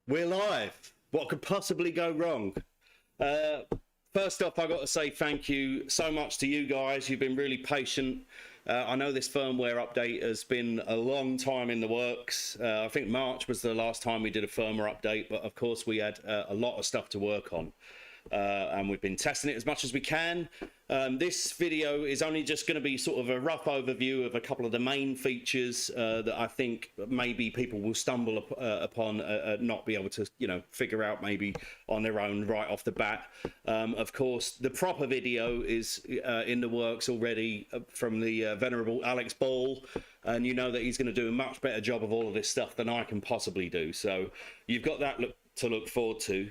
We're live. What could possibly go wrong? Uh, First off, I got to say thank you so much to you guys. You've been really patient. I know this firmware update has been a long time in the works. I think March was the last time we did a firmware update, but of course we had a lot of stuff to work on. And we've been testing it as much as we can. This video is only just going to be sort of a rough overview of a couple of the main features that I think maybe people will stumble upon, not be able to, figure out maybe on their own right off the bat. Of course, the proper video is in the works already from the venerable Alex Ball, and you know that he's going to do a much better job of all of this stuff than I can possibly do. So you've got that to look forward to.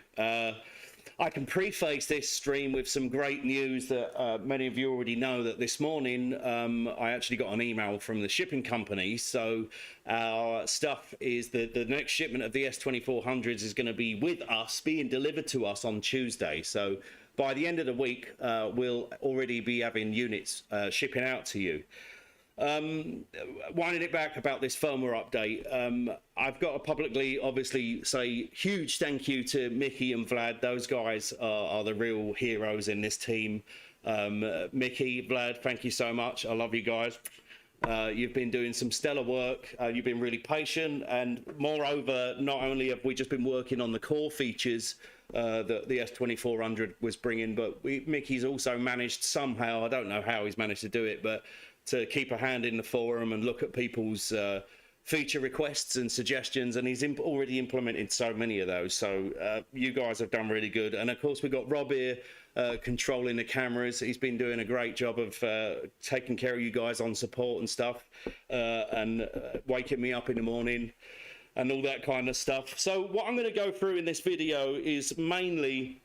I can preface this stream with some great news that many of you already know, that this morning I actually got an email from the shipping company. So our stuff is the next shipment of the S2400s is going to be with us, being delivered to us on Tuesday. So by the end of the week, we'll already be having units shipping out to you. Winding it back about this firmware update, I've got to publicly obviously say huge thank you to Mickey and Vlad. Those guys are the real heroes in this team. Mickey, Vlad, thank you so much. I love you guys. You've been doing some stellar work. You've been really patient, and moreover, not only have we just been working on the core features that the S2400 was bringing, but Mickey's also managed somehow, I don't know how he's managed to do it, but to keep a hand in the forum and look at people's feature requests and suggestions, and he's already implemented so many of those. So you guys have done really good. And of course we've got Rob here controlling the cameras. He's been doing a great job of taking care of you guys on support and stuff, and waking me up in the morning and all that kind of stuff. So what I'm going to go through in this video is mainly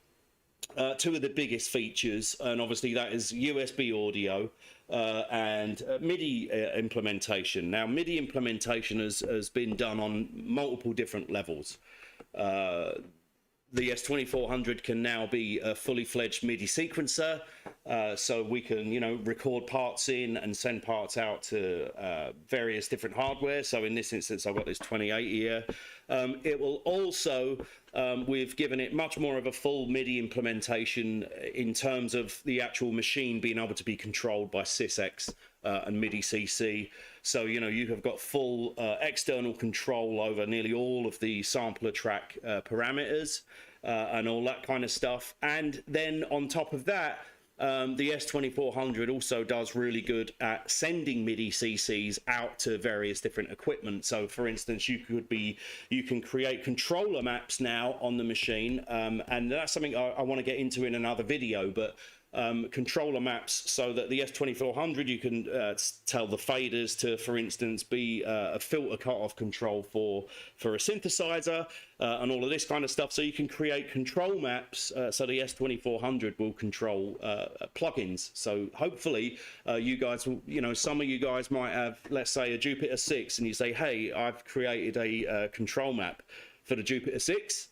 two of the biggest features, and obviously that is USB audio and Midi implementation. Now, Midi implementation has been done on multiple different levels. The S2400 can now be a fully fledged Midi sequencer, so we can, record parts in and send parts out to various different hardware. So in this instance, I've got this 28 here. It will also, we've given it much more of a full Midi implementation in terms of the actual machine being able to be controlled by SysX and Midi CC. So, you have got full external control over nearly all of the sampler track parameters and all that kind of stuff. And then on top of that, the S2400 also does really good at sending Midi CCs out to various different equipment. So for instance, you can create controller maps now on the machine, and that's something I want to get into in another video, but controller maps, so that the S2400, you can tell the faders to, for instance, be a filter cutoff control for a synthesizer, and all of this kind of stuff. So you can create control maps, so the S2400 will control plugins. So hopefully you guys will, some of you guys might have, let's say, a Jupiter 6, and you say, hey, I've created a control map for the Jupiter 6.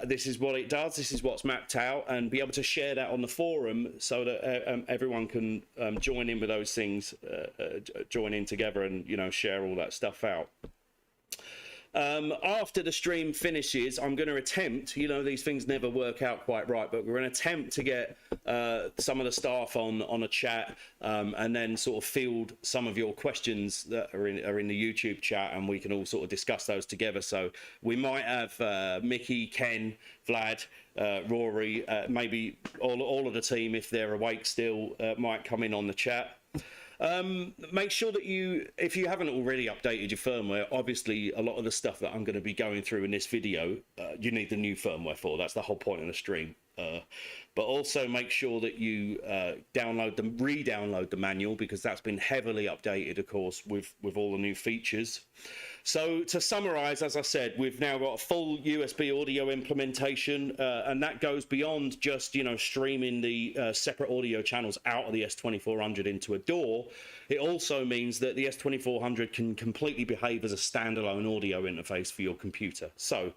This is what it does, this is what's mapped out, and be able to share that on the forum so that everyone can join in with those things, join in together and, share all that stuff out. After the stream finishes, I'm going to attempt, these things never work out quite right, but we're going to attempt to get some of the staff on a chat, and then sort of field some of your questions that are in the YouTube chat, and we can all sort of discuss those together. So we might have Mickey, Ken, Vlad, Rory, maybe all of the team, if they're awake still, might come in on the chat. Make sure that if you haven't already updated your firmware, obviously a lot of the stuff that I'm going to be going through in this video, you need the new firmware for. That's the whole point of the stream. But also make sure that you re-download the manual, because that's been heavily updated, of course, with all the new features. So to summarize, as I said, we've now got a full USB audio implementation, and that goes beyond just, streaming the separate audio channels out of the S2400 into a DAW. It also means that the S2400 can completely behave as a standalone audio interface for your computer. So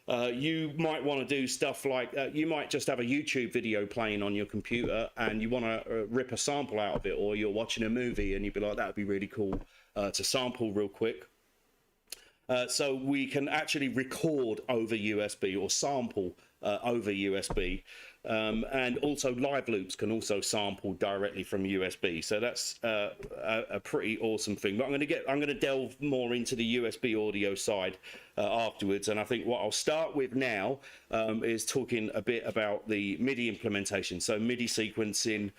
you might want to do stuff like, you might just have a YouTube video playing on your computer and you want to rip a sample out of it, or you're watching a movie and you'd be like, that would be really cool to sample real quick. So we can actually record over USB or sample over USB. And also live loops can also sample directly from USB. So that's a pretty awesome thing. But I'm going to delve more into the USB audio side afterwards. And I think what I'll start with now is talking a bit about the MIDI implementation. So MIDI sequencing.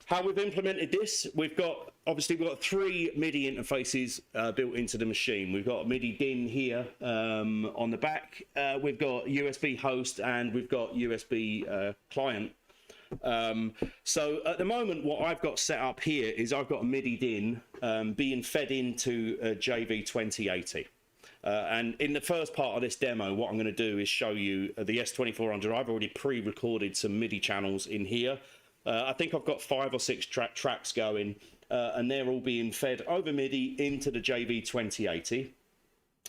How we've implemented this, we've got 3 MIDI interfaces built into the machine. We've got MIDI DIN here on the back. We've got USB host and we've got USB client. So at the moment, what I've got set up here is I've got a MIDI DIN being fed into a JV2080. And in the first part of this demo, what I'm going to do is show you the S2400. I've already pre-recorded some MIDI channels in here. I think I've got 5 or 6 tracks going, and they're all being fed over MIDI into the JV2080.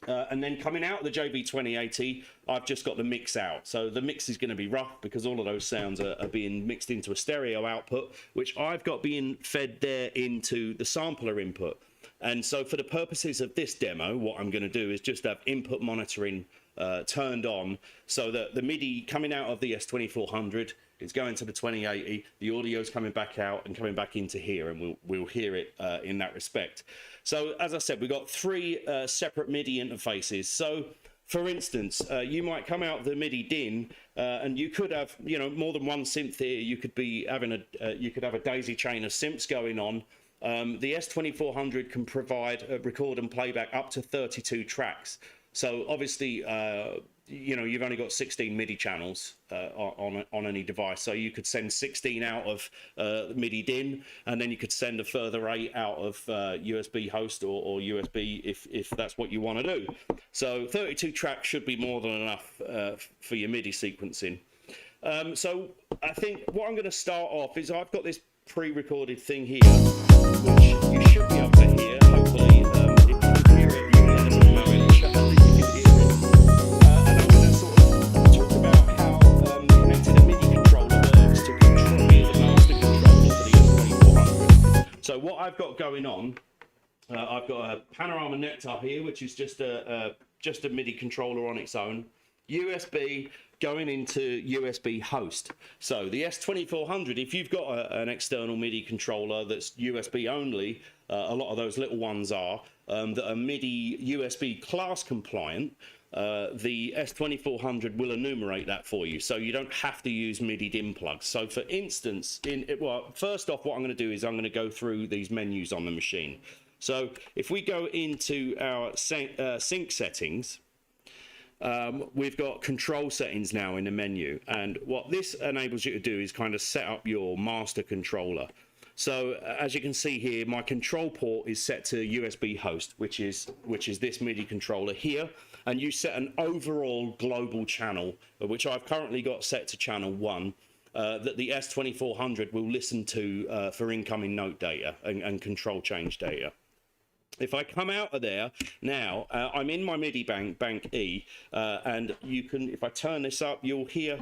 And then coming out of the JV2080, I've just got the mix out. So the mix is going to be rough because all of those sounds are being mixed into a stereo output, which I've got being fed there into the sampler input. And so for the purposes of this demo, what I'm going to do is just have input monitoring turned on so that the MIDI coming out of the S2400 is going to the 2080, the audio's coming back out and coming back into here, and we'll hear it in that respect. So as I said, we've got 3 separate MIDI interfaces. So for instance, you might come out the MIDI DIN and you could have, more than one synth here. You could be having you could have a daisy chain of synths going on. The S2400 can provide record and playback up to 32 tracks. So obviously, you've only got 16 MIDI channels on any device. So you could send 16 out of MIDI DIN, and then you could send a further 8 out of USB host or USB if that's what you want to do. So 32 tracks should be more than enough for your MIDI sequencing. So I think what I'm going to start off is I've got this pre-recorded thing here, which you should be able to hear, hopefully. If you can hear it, you can let us know in the chat that you can hear it. And I'm going to sort of talk about how connecting a MIDI controller works to control the master controller for the S2400. So what I've got going on, I've got a Panorama Nectar here, which is just a MIDI controller on its own. USB going into USB host. So the S2400, if you've got an external MIDI controller that's USB only, a lot of those little ones are, that are MIDI USB class compliant, the S2400 will enumerate that for you. So you don't have to use MIDI DIN plugs. So for instance, first off, what I'm going to do is I'm going to go through these menus on the machine. So if we go into our sync settings, we've got control settings now in the menu, and what this enables you to do is kind of set up your master controller. So as you can see here, my control port is set to USB host, which is this MIDI controller here, and you set an overall global channel, which I've currently got set to channel 1, that the S2400 will listen to for incoming note data and control change data. If I come out of there now, I'm in my MIDI bank E, and you can, if I turn this up, you'll hear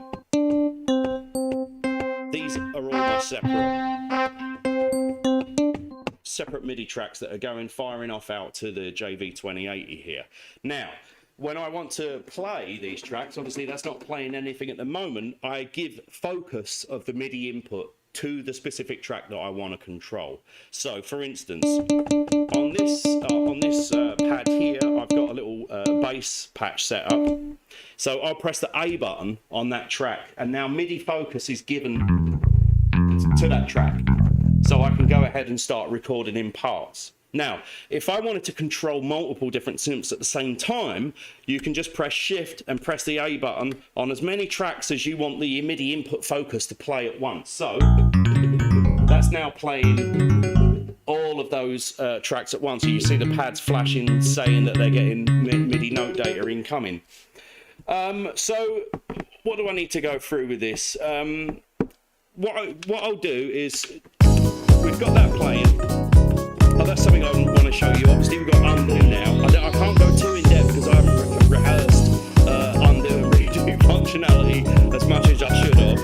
these are all my separate MIDI tracks that are firing off out to the JV2080 here. Now, when I want to play these tracks, obviously that's not playing anything at the moment. I give focus of the MIDI input to the specific track that I want to control. So for instance, on this pad here, I've got a little bass patch set up. So I'll press the A button on that track, and now MIDI focus is given to that track. So I can go ahead and start recording in parts. Now, if I wanted to control multiple different synths at the same time, you can just press Shift and press the A button on as many tracks as you want the MIDI input focus to play at once. So that's now playing all of those tracks at once. So you see the pads flashing, saying that they're getting MIDI note data incoming. So what do I need to go through with this? What I'll do is, we've got that playing. Oh, that's something I want to show you. Obviously, we've got undo now. I can't go too in depth because I haven't rehearsed undo and redo functionality as much as I should have.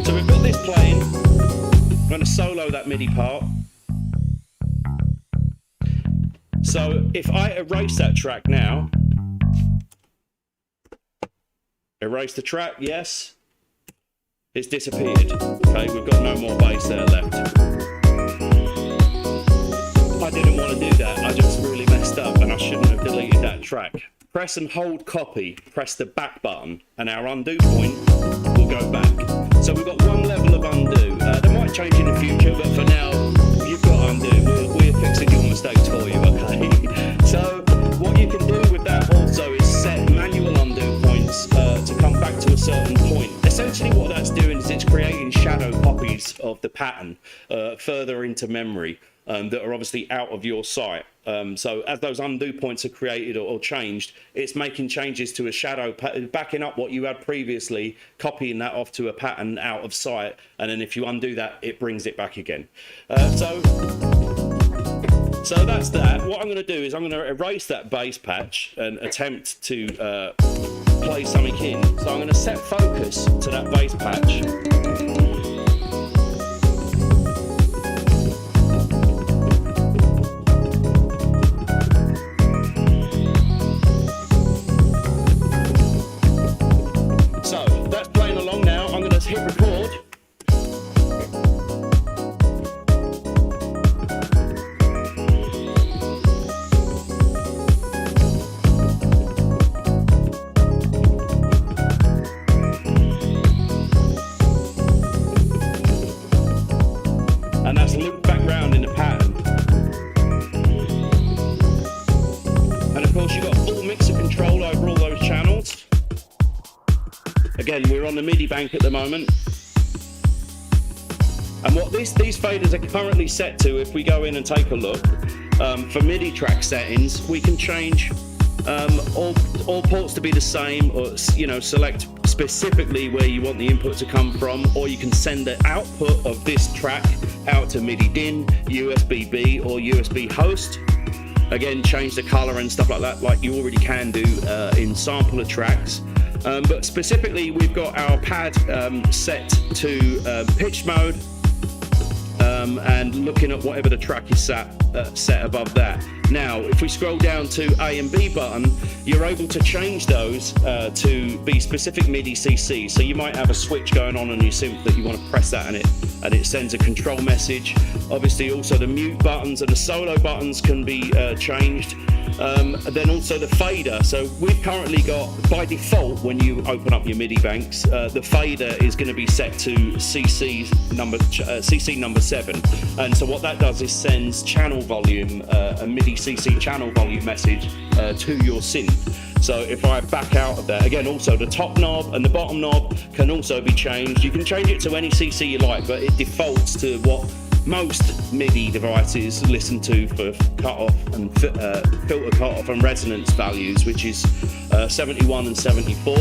So we've got this playing. I'm going to solo that MIDI part. So if I erase that track now, erase the track, yes, it's disappeared. Okay, we've got no more bass there left. I didn't want to do that, I just really messed up and I shouldn't have deleted that track. Press and hold copy, press the back button, and our undo point will go back. So we've got one level of undo. They might change in the future, but for now, you've got undo. We're fixing your mistakes for you, okay? So what you can do with that also is set manual undo points to come back to a certain point. Essentially what that's doing is it's creating shadow copies of the pattern further into memory that are obviously out of your sight. So as those undo points are created or changed, it's making changes to a shadow, backing up what you had previously, copying that off to a pattern out of sight, and then if you undo that, it brings it back again. So that's that. What I'm going to do is I'm going to erase that bass patch and attempt to play something in. So I'm going to set focus to that bass patch. Hit record. And that's looped back round in the pattern. And of course you've got full mixer control over all those channels. Again, we're on the Midi bank at the moment. And what these faders are currently set to, if we go in and take a look, for Midi track settings, we can change all ports to be the same, or select specifically where you want the input to come from, or you can send the output of this track out to Midi DIN, USB-B or USB host. Again, change the color and stuff like that, like you already can do in sampler tracks. But specifically, we've got our pad set to pitch mode, and looking at whatever the track is set above that. Now, if we scroll down to A and B button, you're able to change those to be specific MIDI CC. So you might have a switch going on your synth that you want to press that, and it sends a control message. Obviously, also the mute buttons and the solo buttons can be changed. Then also the fader. So we've currently got, by default, when you open up your MIDI banks, the fader is going to be set to CC number 7. And so what that does is sends channel volume, a MIDI CC channel volume message to your synth. So if I back out of that, again, also the top knob and the bottom knob can also be changed. You can change it to any CC you like, but it defaults to what most MIDI devices listen to for cutoff and filter cutoff and resonance values, which is 71 and 74.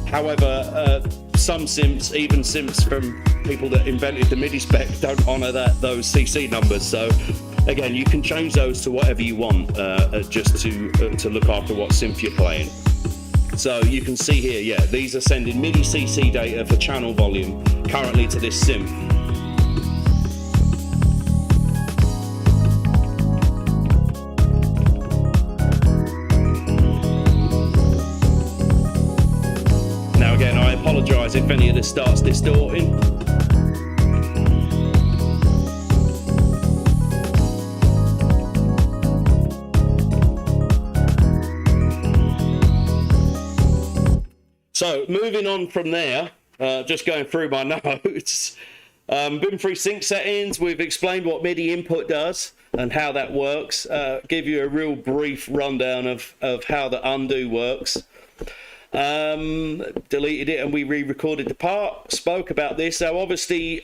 However, some synths, even synths from people that invented the MIDI spec, don't honour those CC numbers. So again, you can change those to whatever you want, just to look after what synth you're playing. So you can see here, yeah, these are sending MIDI CC data for channel volume currently to this synth. Apologise if any of this starts distorting. So moving on from there, just going through my notes, been through sync settings. We've explained what MIDI input does and how that works. Give you a real brief rundown of how the undo works. Deleted it and we re-recorded the part, spoke about this. So obviously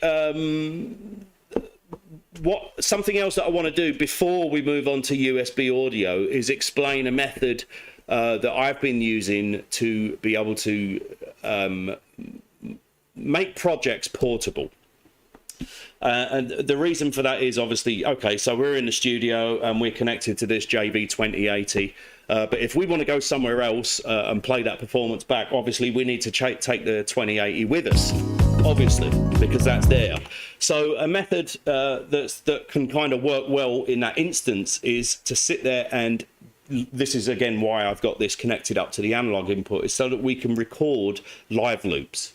something else that I want to do before we move on to USB audio is explain a method that I've been using to be able to make projects portable. And the reason for that is obviously, okay, so we're in the studio and we're connected to this JV2080. But if we want to go somewhere else and play that performance back, obviously we need to take the 2080 with us obviously, because that's there. So a method that can kind of work well in that instance is to sit there, and this is again why I've got this connected up to the analog input, is so that we can record live loops.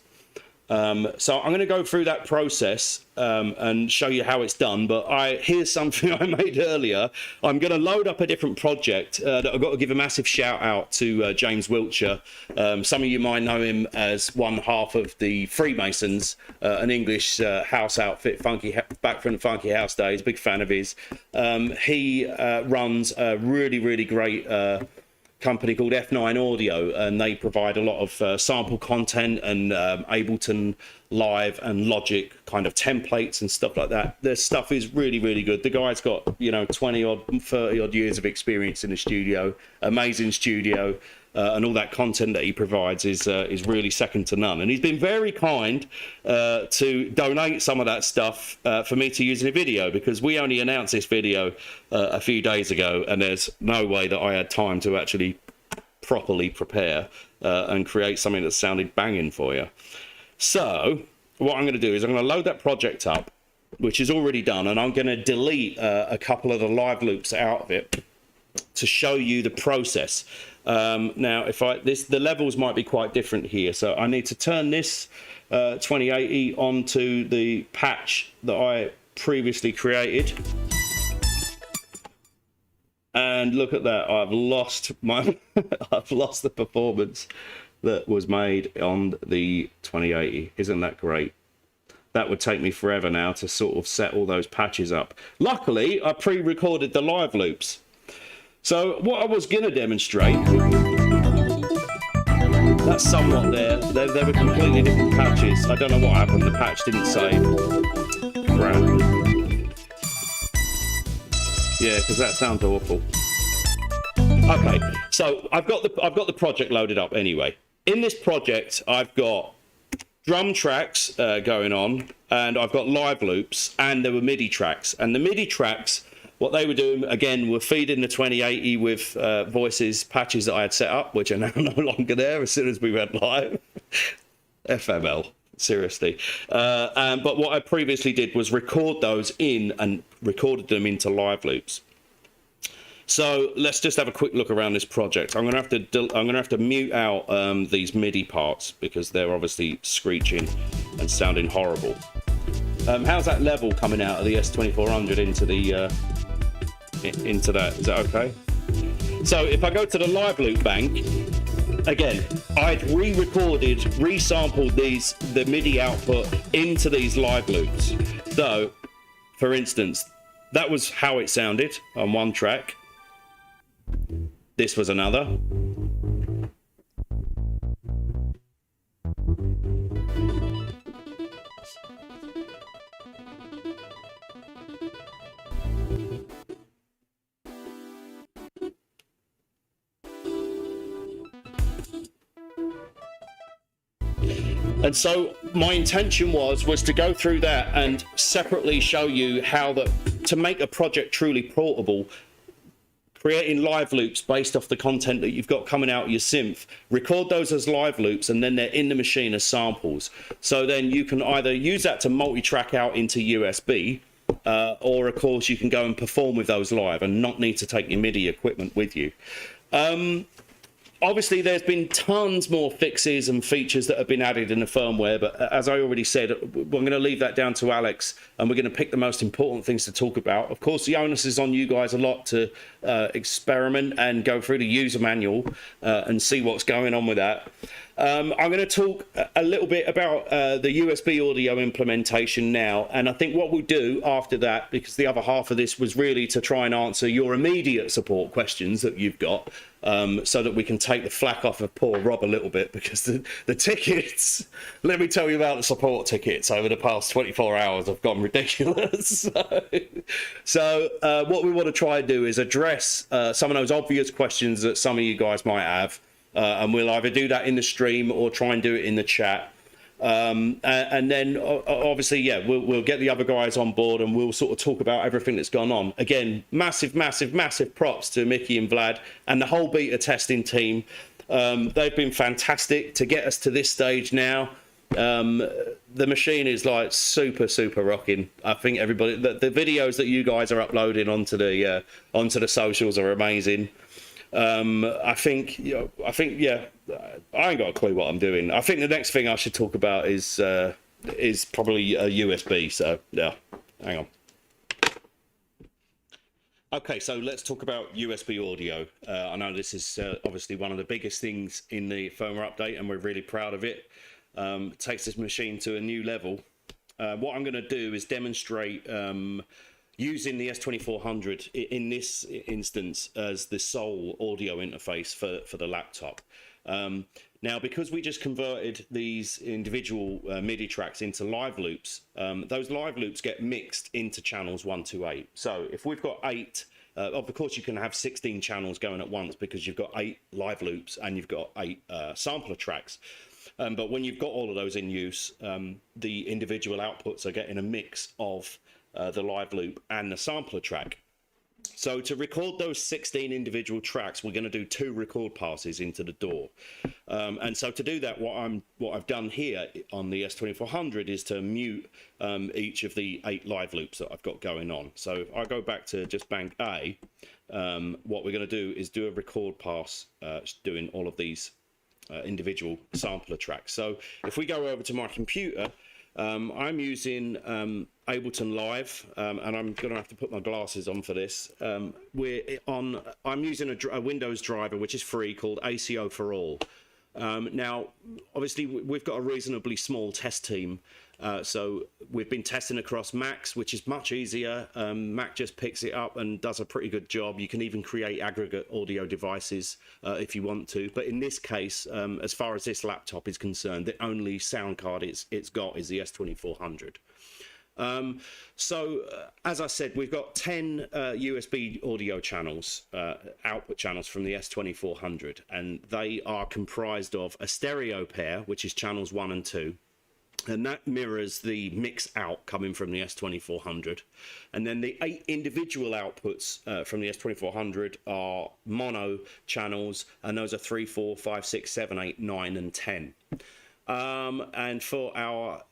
So I'm going to go through that process and show you how it's done. But here's something I made earlier. I'm going to load up a different project that I've got to give a massive shout out to James Wiltshire. Some of you might know him as one half of the Freemasons, an English house outfit, back from the Funky House days. Big fan of his. He runs a really, really great company called F9 Audio, and they provide a lot of sample content and Ableton Live and Logic kind of templates and stuff like that. Their stuff is really, really good. The guy's got, you know, 20 odd, 30 odd years of experience in the studio, amazing studio, and all that content that he provides is really second to none. And he's been very kind to donate some of that stuff for me to use in a video, because we only announced this video a few days ago, and there's no way that I had time to actually properly prepare and create something that sounded banging for you. So what I'm going to do is I'm going to load that project up, which is already done, and I'm going to delete a couple of the live loops out of it to show you the process. Now, the levels might be quite different here, so I need to turn this 2080 onto the patch that I previously created, and look at that. I've lost the performance that was made on the 2080. Isn't that great? That would take me forever now to sort of set all those patches up. Luckily, I pre-recorded the live loops. So what I was going to demonstrate, that's somewhat there. They were completely different patches. I don't know what happened. The patch didn't save. Crap. Yeah, because that sounds awful. Okay, so I've got the project loaded up anyway. In this project, I've got drum tracks going on, and I've got live loops, and there were MIDI tracks. And the MIDI tracks, what they were doing, again, were feeding the 2080 with voices, patches that I had set up, which are now no longer there as soon as we went live. FML, seriously. But what I previously did was record those in and recorded them into live loops. So let's just have a quick look around this project. I'm going to have to mute out these MIDI parts because they're obviously screeching and sounding horrible. How's that level coming out of the S2400 into the into that? Is that okay? So if I go to the live loop bank, again, I'd re-recorded, resampled the MIDI output into these live loops. So, for instance, that was how it sounded on one track. This was another. And so my intention was to go through that and separately show you how to make a project truly portable, creating live loops based off the content that you've got coming out of your synth, record those as live loops, and then they're in the machine as samples. So then you can either use that to multi-track out into USB, or of course you can go and perform with those live and not need to take your MIDI equipment with you. Obviously, there's been tons more fixes and features that have been added in the firmware, but as I already said, we're going to leave that down to Alex, and we're going to pick the most important things to talk about. Of course, the onus is on you guys a lot to experiment and go through the user manual and see what's going on with that. I'm going to talk a little bit about the USB audio implementation now, and I think what we'll do after that, because the other half of this was really to try and answer your immediate support questions that you've got, so that we can take the flack off of poor Rob a little bit, because the tickets, let me tell you about the support tickets over the past 24 hours have gone ridiculous. So what we want to try and do is address some of those obvious questions that some of you guys might have. And we'll either do that in the stream or try and do it in the chat. And then obviously, yeah, we'll get the other guys on board and we'll sort of talk about everything that's gone on. Again, massive props to Mickey and Vlad and the whole beta testing team. They've been fantastic to get us to this stage now. The machine is like super rocking. I think everybody, the videos that you guys are uploading onto the socials are amazing. I think yeah, I ain't got a clue what I'm doing. I think the next thing I should talk about is probably a USB. So yeah, hang on. Okay, so let's talk about USB audio. I know this is obviously one of the biggest things in the firmware update, and we're really proud of it. It takes this machine to a new level. What I'm going to do is demonstrate using the S2400 in this instance as the sole audio interface for the laptop. Now, because we just converted these individual MIDI tracks into live loops, those live loops get mixed into channels 1 to 8. So if we've got 8, of course you can have 16 channels going at once because you've got 8 live loops and you've got 8 sampler tracks. But when you've got all of those in use, the individual outputs are getting a mix of the live loop and the sampler track. So to record those 16 individual tracks, we're going to do 2 record passes into the DAW. And so to do that, what I've done here on the S2400 is to mute each of the 8 live loops that I've got going on. So if I go back to just bank A, what we're going to do is do a record pass doing all of these individual sampler tracks. So if we go over to my computer, I'm using Ableton Live, and I'm going to have to put my glasses on for this. I'm using a Windows driver which is free called ACO for All. Now, obviously, we've got a reasonably small test team, so we've been testing across Macs, which is much easier. Mac just picks it up and does a pretty good job. You can even create aggregate audio devices if you want to. But in this case, as far as this laptop is concerned, the only sound card it's got is the S2400. As I said, we've got 10 USB audio channels, output channels from the S2400, and they are comprised of a stereo pair, which is channels 1 and 2, and that mirrors the mix out coming from the S2400. And then the 8 individual outputs from the S2400 are mono channels, and those are 3, 4, 5, 6, 7, 8, 9, and 10. And for our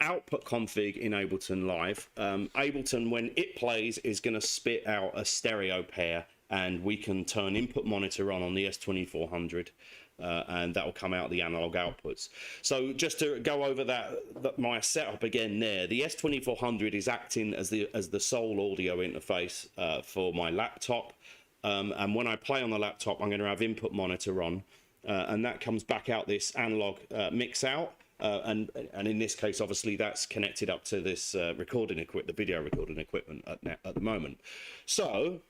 output config in Ableton Live, Ableton, when it plays, is going to spit out a stereo pair, and we can turn input monitor on the S2400, and that will come out the analog outputs. So just to go over that my setup again there, the S2400 is acting as the sole audio interface for my laptop, and when I play on the laptop, I'm going to have input monitor on. And that comes back out this analog mix out, and in this case, obviously, that's connected up to this recording equipment, the video recording equipment at the moment. So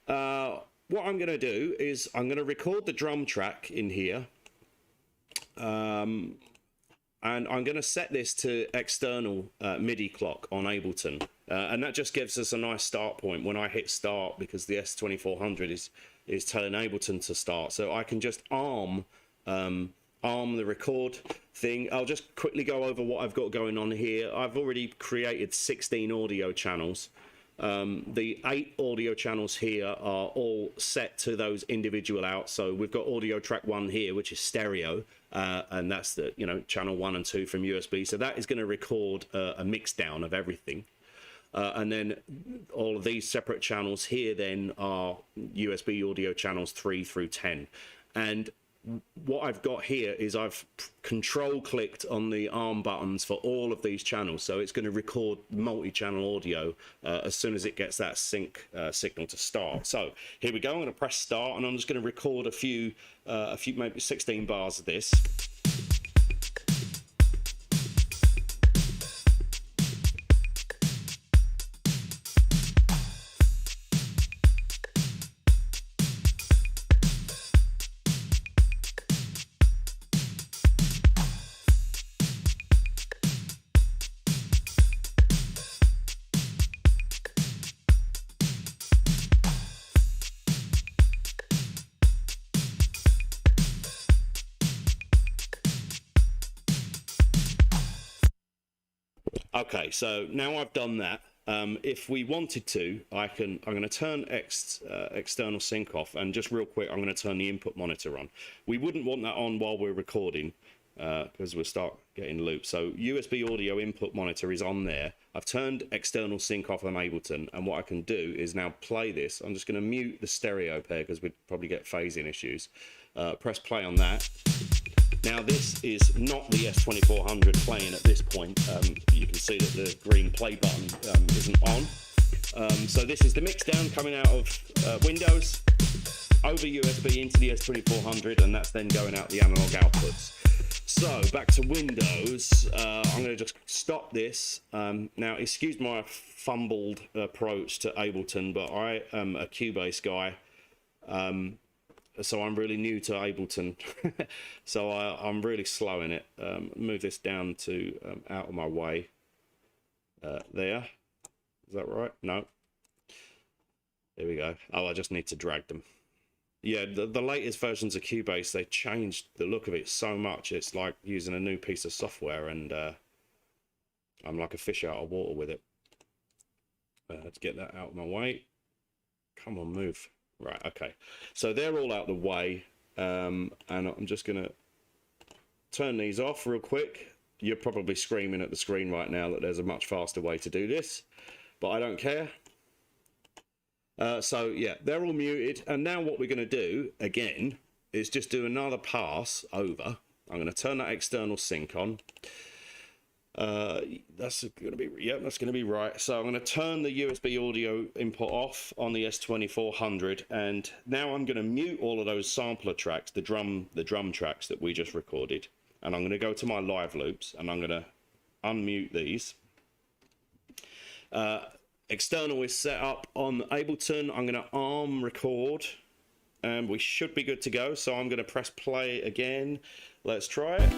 what I'm going to do is I'm going to record the drum track in here, and I'm going to set this to external MIDI clock on Ableton, and that just gives us a nice start point when I hit start, because the S2400 is telling Ableton to start. So I can just arm the record thing. I'll just quickly go over what I've got going on here. I've already created 16 audio channels. The 8 audio channels here are all set to those individual outs. So we've got audio track 1 here, which is stereo, and that's the channel 1 and 2 from USB. So that is going to record a mix down of everything. And then all of these separate channels here then are USB audio channels 3 through 10. And what I've got here is I've control clicked on the arm buttons for all of these channels. So it's going to record multi-channel audio as soon as it gets that sync signal to start. So here we go. I'm going to press start, and I'm just going to record a few maybe 16 bars of this. Okay, so now I've done that. If we wanted to, I'm going to turn external sync off, and just real quick, I'm going to turn the input monitor on. We wouldn't want that on while we're recording, because we'll start getting looped. So USB audio input monitor is on there. I've turned external sync off on Ableton, and what I can do is now play this. I'm just going to mute the stereo pair because we'd probably get phasing issues. Press play on that. Now this is not the S2400 playing at this point. You can see that the green play button isn't on. So this is the mix down coming out of Windows over USB into the S2400, and that's then going out the analog outputs. So back to Windows, I'm going to just stop this. Now excuse my fumbled approach to Ableton, but I am a Cubase guy, so I'm really new to Ableton. So I'm really slow in it. Move this down to out of my way. There, is that right? No. There we go. Oh, I just need to drag them. Yeah, the latest versions of Cubase, they changed the look of it so much. It's like using a new piece of software, and I'm like a fish out of water with it. Let's get that out of my way. Come on, move. Right, okay. So they're all out of the way, and I'm just going to turn these off real quick. You're probably screaming at the screen right now that there's a much faster way to do this, but I don't care. So yeah, they're all muted, and now what we're going to do again is just do another pass over. I'm going to turn that external sync on. That's going to be, yeah, that's going to be right. So I'm going to turn the USB audio input off on the S2400, and now I'm going to mute all of those sampler tracks, the drum tracks that we just recorded, and I'm going to go to my live loops, and I'm going to unmute these. External is set up on Ableton. I'm going to arm record, and we should be good to go. So I'm going to press play again. Let's try it.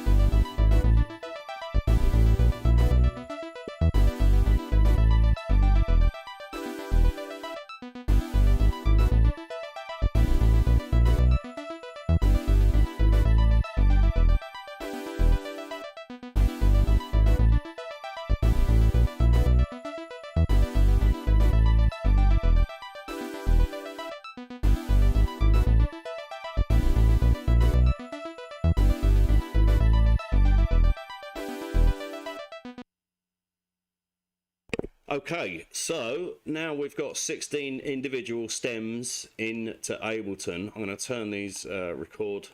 Okay, so now we've got 16 individual stems into Ableton. I'm going to turn these record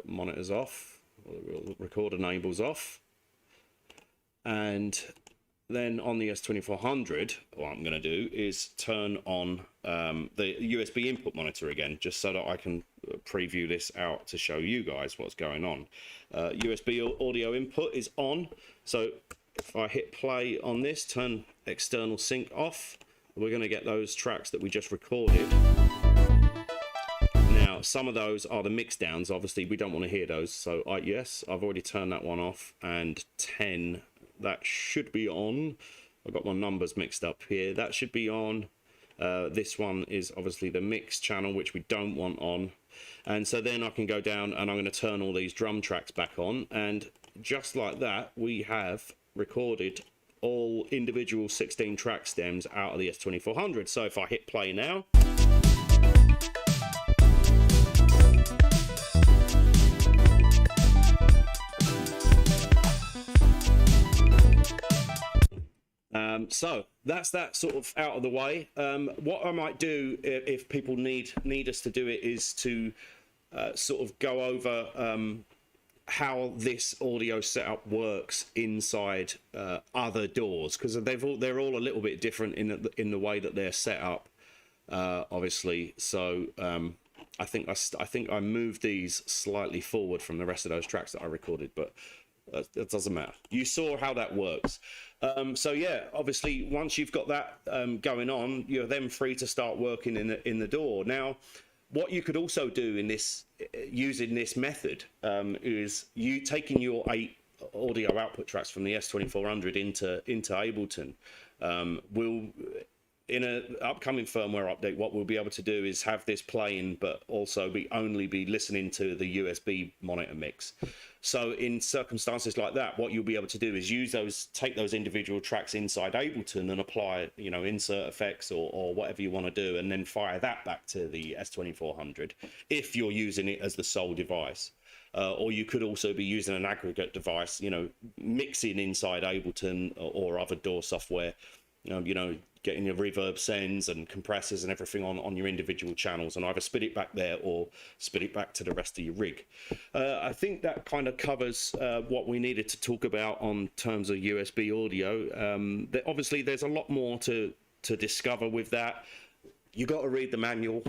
monitors off, record enables off, and then on the S2400, what I'm going to do is turn on the USB input monitor again, just so that I can preview this out to show you guys what's going on. USB audio input is on, so if I hit play on this, turn external sync off, we're going to get those tracks that we just recorded. Now, some of those are the mix downs. Obviously, we don't want to hear those. So, yes, I've already turned that one off. And 10, that should be on. I've got my numbers mixed up here. That should be on. This one is obviously the mix channel, which we don't want on. And so then I can go down and I'm going to turn all these drum tracks back on. And just like that, we have recorded all individual 16 track stems out of the S2400. So if I hit play now, so that's that sort of out of the way. What I might do if people need us to do it is to sort of go over how this audio setup works inside other doors, because they're all a little bit different in the way that they're set up, obviously. So I think I moved these slightly forward from the rest of those tracks that I recorded, but that doesn't matter. You saw how that works. So yeah, obviously once you've got that going on, you're then free to start working in the DAW. Now, what you could also do in this, using this method, is you taking your 8 audio output tracks from the S2400 into Ableton. We'll, in an upcoming firmware update, what we'll be able to do is have this playing, but also only be listening to the USB monitor mix. So in circumstances like that, what you'll be able to do is take those individual tracks inside Ableton and apply, insert effects or whatever you want to do, and then fire that back to the S2400 if you're using it as the sole device. or you could also be using an aggregate device, you know, mixing inside Ableton or other DAW software, you know, getting your reverb sends and compressors and everything on your individual channels, and either spit it back there or spit it back to the rest of your rig. I think that kind of covers what we needed to talk about on terms of USB audio. Obviously, there's a lot more to discover with that. You got to read the manual.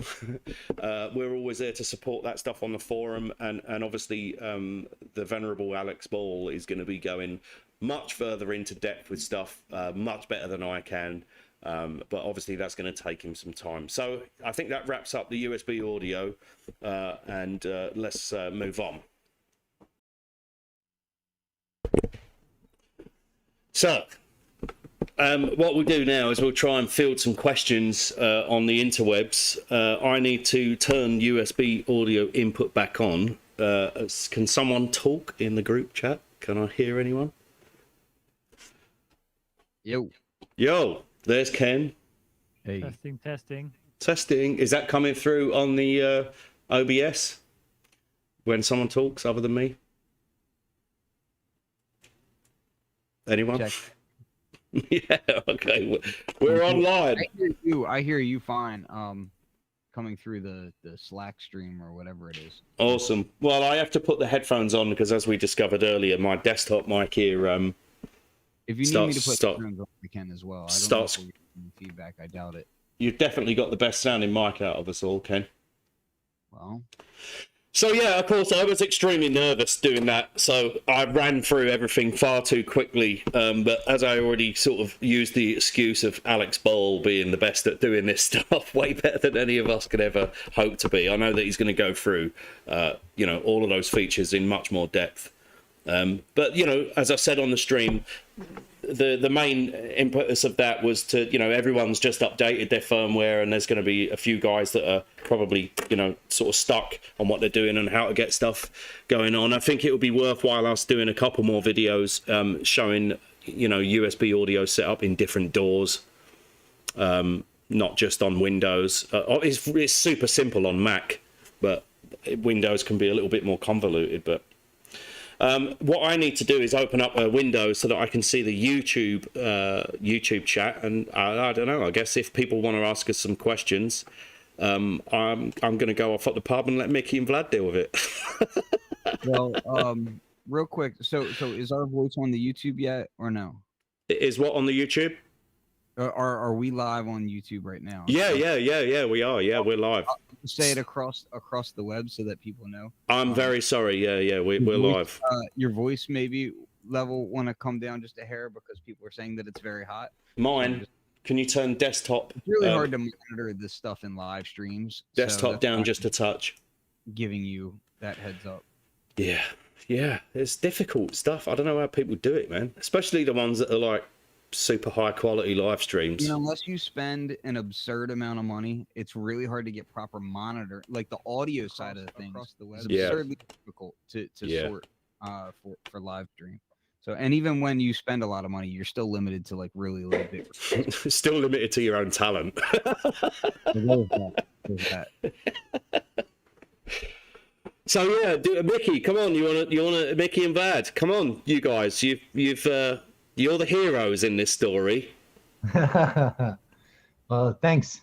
We're always there to support that stuff on the forum, and obviously the venerable Alex Ball is going to be going much further into depth with stuff, much better than I can. But obviously that's going to take him some time. So I think that wraps up the USB audio, and let's move on. So what we'll do now is we'll try and field some questions on the interwebs. I need to turn USB audio input back on. Can someone talk in the group chat? Can I hear anyone? Yo, there's Ken. Hey. Testing. Is that coming through on the OBS when someone talks other than me? Anyone? Check. Yeah, okay. We're online. I hear you fine. Coming through the Slack stream or whatever it is. Awesome. Well, I have to put the headphones on because, as we discovered earlier, my desktop mic here if you need me to put headphones on, I can as well. I don't know if we're getting feedback. I doubt it. You've definitely got the best sounding mic out of us all, Ken. Well. So yeah, of course, I was extremely nervous doing that, so I ran through everything far too quickly. But as I already sort of used the excuse of Alex Bowl being the best at doing this stuff, way better than any of us could ever hope to be, I know that he's going to go through, you know, all of those features in much more depth. But, you know, as I said on the stream, the main impetus of that was to, you know, everyone's just updated their firmware, and there's going to be a few guys that are probably, you know, sort of stuck on what they're doing and how to get stuff going on. I think it would be worthwhile us doing a couple more videos showing, you know, USB audio setup in different DAWs, not just on Windows. It's super simple on Mac, but Windows can be a little bit more convoluted. But what I need to do is open up a window so that I can see the YouTube chat, and I don't know. I guess if people want to ask us some questions, I'm going to go off at the pub and let Mickey and Vlad deal with it. Well, real quick. So is our voice on the YouTube yet or no? Is what on the YouTube? Are we live on YouTube right now? Yeah, we are. Yeah, we're live. Say it across the web so that people know. I'm very sorry. Yeah, we're live. Your voice maybe level want to come down just a hair because people are saying that it's very hot. Mine. Can you turn desktop? It's really hard to monitor this stuff in live streams. Desktop down just a touch. Giving you that heads up. Yeah, it's difficult stuff. I don't know how people do it, man. Especially the ones that are like super high quality live streams. You know, unless you spend an absurd amount of money, it's really hard to get proper monitor. Like the audio side of the things is absurdly difficult to sort for live stream. So, and even when you spend a lot of money, you're still limited to like really low bit. Still limited to your own talent. So yeah, Mickey, come on, you wanna Mickey and Vlad, come on, you guys, you're the heroes in this story. Well, thanks.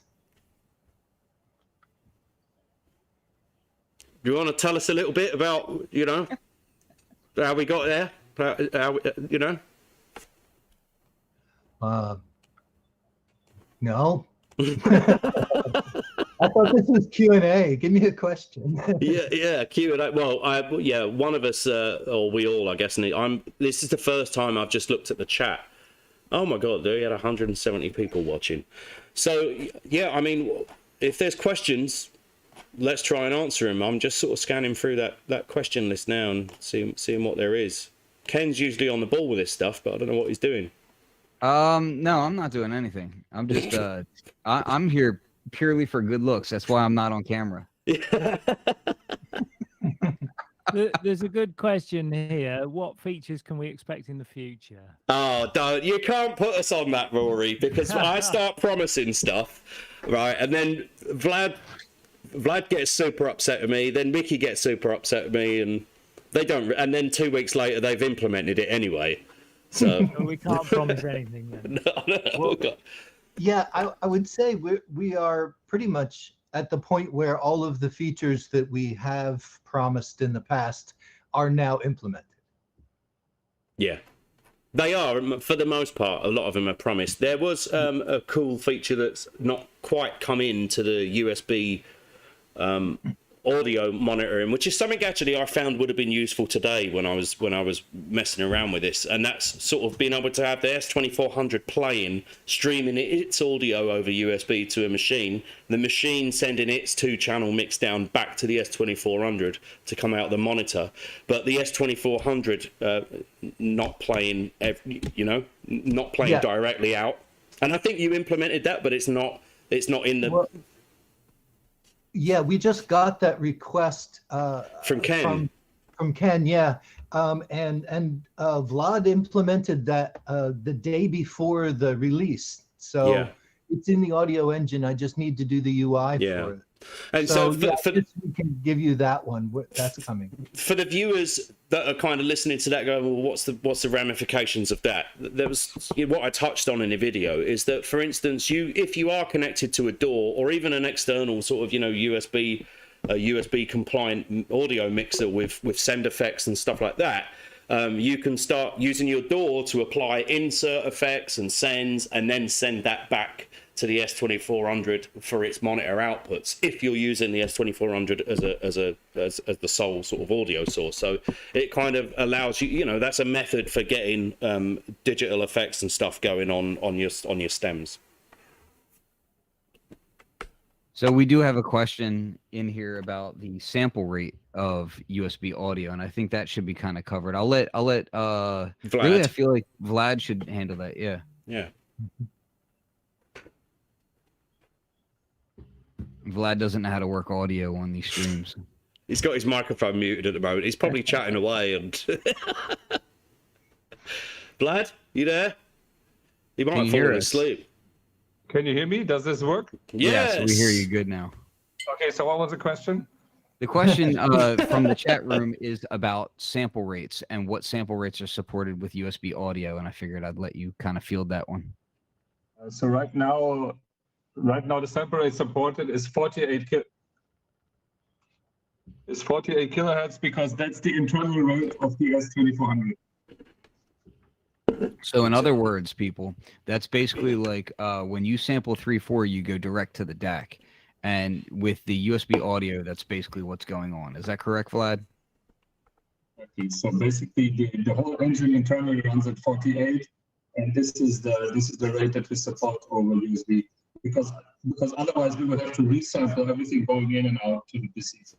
Do you want to tell us a little bit about, you know, how we got there? How, you know? No. I thought this was Q&A. Give me a question. yeah, Q&A. Well, one of us, or we all, I guess. This is the first time I've just looked at the chat. Oh my God, we had 170 people watching. So yeah, I mean, if there's questions, let's try and answer them. I'm just sort of scanning through that question list now and seeing what there is. Ken's usually on the ball with this stuff, but I don't know what he's doing. No, I'm not doing anything. I'm just I'm here purely for good looks. That's why I'm not on camera. There's a good question here. What features can we expect in the future? Oh, don't. You can't put us on that, Rory, because I start promising stuff, right? And then Vlad gets super upset at me. Then Mickey gets super upset at me. And They don't, and then 2 weeks later they've implemented it anyway. So we can't promise anything then. Well, yeah, I would say we are pretty much at the point where all of the features that we have promised in the past are now implemented. Yeah, they are for the most part. A lot of them are promised. There was a cool feature that's not quite come into the USB audio monitoring, which is something actually I found would have been useful today when I was messing around with this, and that's sort of being able to have the S2400 playing, streaming its audio over USB to a machine, the machine sending its 2-channel mix down back to the S2400 to come out the monitor, but the S2400 not playing, not playing directly out. And I think you implemented that, but it's not in the. Well, yeah, we just got that request from Ken. From Ken, yeah, and Vlad implemented that the day before the release, so it's in the audio engine. I just need to do the UI for it. And so we can give you that one. That's coming. For the viewers that are kind of listening to that, going, well, what's the ramifications of that? There was what I touched on in the video is that, for instance, if you are connected to a DAW or even an external sort of USB compliant audio mixer with send effects and stuff like that, you can start using your DAW to apply insert effects and sends, and then send that back to the S2400 for its monitor outputs if you're using the S2400 as the sole sort of audio source. So it kind of allows you, that's a method for getting digital effects and stuff going on your stems. So we do have a question in here about the sample rate of USB audio, and I think that should be kind of covered. I'll let Vlad. Really, I feel like Vlad should handle that. Yeah. Yeah. Vlad doesn't know how to work audio on these streams. He's got his microphone muted at the moment. He's probably chatting away. And Vlad, you there? He might have fallen asleep. Can you hear me? Does this work? Yes. Yes, we hear you good now. Okay, so what was the question? The question from the chat room is about sample rates and what sample rates are supported with USB audio, and I figured I'd let you kind of field that one. So right now the sample rate supported is 48 kilohertz because that's the internal rate of the S2400. So in other words, people, that's basically like when you sample 3.4, you go direct to the DAC. And with the USB audio, that's basically what's going on. Is that correct, Vlad? Okay, so basically the whole engine internally runs at 48, and this is the rate that we support over USB. Because otherwise we would have to resample everything going in and out to the PC.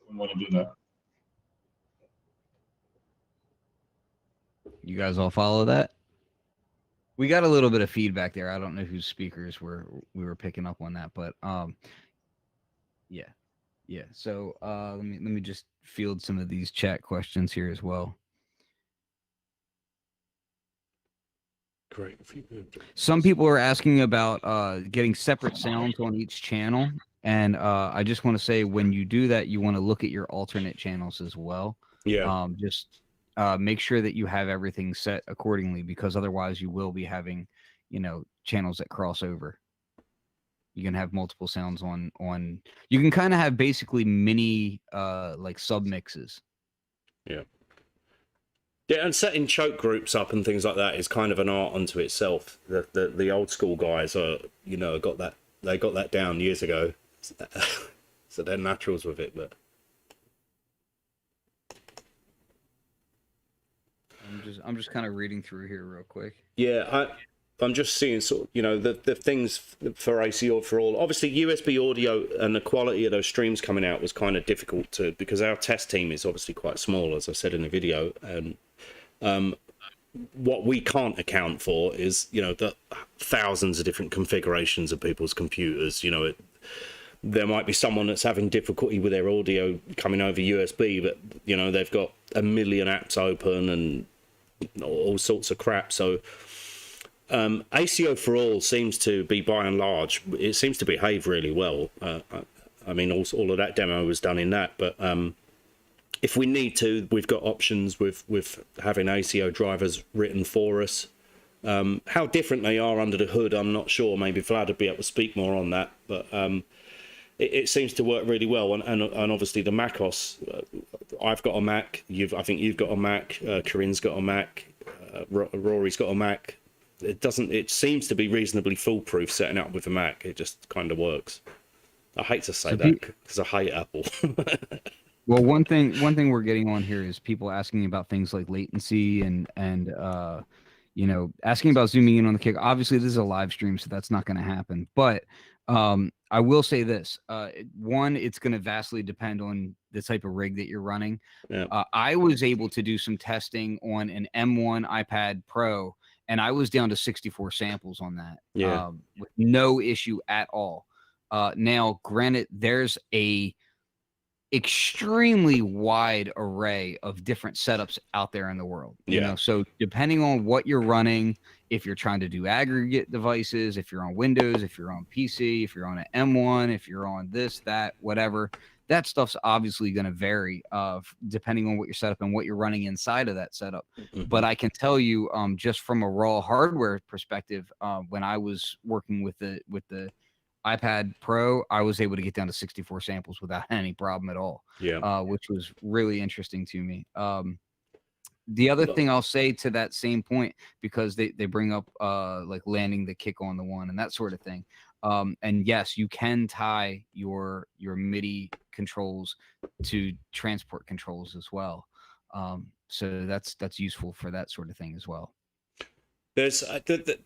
We want to do that. You guys all follow that? We got a little bit of feedback there. I don't know whose speakers we were picking up on that, but yeah. So let me just field some of these chat questions here as well. Great. Some people are asking about getting separate sounds on each channel, and I just want to say when you do that, you want to look at your alternate channels as well. Yeah. Just make sure that you have everything set accordingly, because otherwise you will be having, channels that cross over. You can have multiple sounds on. You can kind of have basically mini like sub mixes. Yeah. Yeah, and setting choke groups up and things like that is kind of an art unto itself. The old school guys are, got that down years ago, so they're naturals with it. But I'm just kind of reading through here real quick. Yeah, I'm just seeing sort of, the things for AC for all. Obviously, USB audio and the quality of those streams coming out was kind of difficult because our test team is obviously quite small, as I said in the video, and what we can't account for is, the thousands of different configurations of people's computers. There might be someone that's having difficulty with their audio coming over USB, but they've got a million apps open and all sorts of crap. So ACO for all seems to be, by and large, it seems to behave really well. I mean, all of that demo was done in that. But if we need to, we've got options with having ACO drivers written for us. How different they are under the hood, I'm not sure. Maybe Vlad would be able to speak more on that. But it seems to work really well. And obviously the MacOS, I've got a Mac. I think you've got a Mac. Corinne's got a Mac. Rory's got a Mac. It seems to be reasonably foolproof setting up with a Mac. It just kind of works. I hate to say that because I hate Apple. Well, one thing we're getting on here is people asking about things like latency and you know, asking about zooming in on the kick. Obviously, this is a live stream, so that's not going to happen. But I will say this: one, it's going to vastly depend on the type of rig that you're running. Yeah. I was able to do some testing on an M1 iPad Pro, and I was down to 64 samples on that. Yeah. With no issue at all. Now, granted, there's a extremely wide array of different setups out there in the world. You know, so depending on what you're running, if you're trying to do aggregate devices, if you're on Windows, if you're on PC, if you're on an M1, if you're on this, that, whatever, that stuff's obviously going to vary depending on what your setup and what you're running inside of that setup. But I can tell you, just from a raw hardware perspective, when I was working with the iPad Pro, I was able to get down to 64 samples without any problem at all. Which was really interesting to me. The other thing I'll say to that same point, because they bring up like landing the kick on the one and that sort of thing. And yes, you can tie your MIDI controls to transport controls as well. So that's useful for that sort of thing as well. There's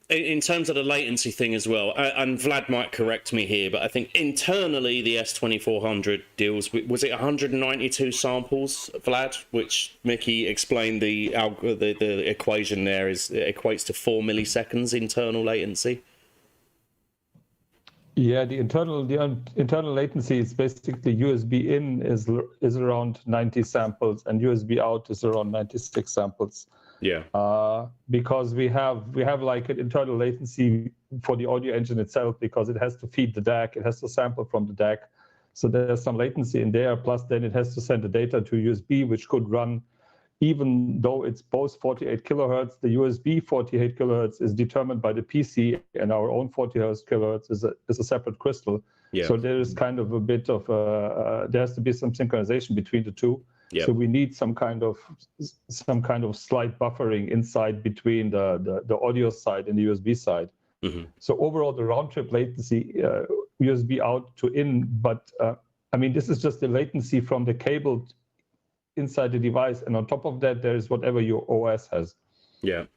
in terms of the latency thing as well, and Vlad might correct me here, but I think internally the S2400 deals with, was it 192 samples, Vlad, which Mickey explained the equation there it equates to 4 milliseconds internal latency. Yeah, the internal latency is basically USB in is around 90 samples and USB out is around 96 samples. Yeah. Because we have like an internal latency for the audio engine itself, because it has to feed the DAC, it has to sample from the DAC. So there's some latency in there. Plus then it has to send the data to USB, which could run, even though it's both 48 kilohertz, the USB 48 kilohertz is determined by the PC, and our own 40 kilohertz is a separate crystal. Yeah. So there is kind of a bit of there has to be some synchronization between the two. Yep. So we need some kind of slight buffering inside between the audio side and the USB side. Mm-hmm. So overall, the round trip latency, USB out to in, but I mean, this is just the latency from the cable inside the device, and on top of that, there is whatever your OS has. Yeah.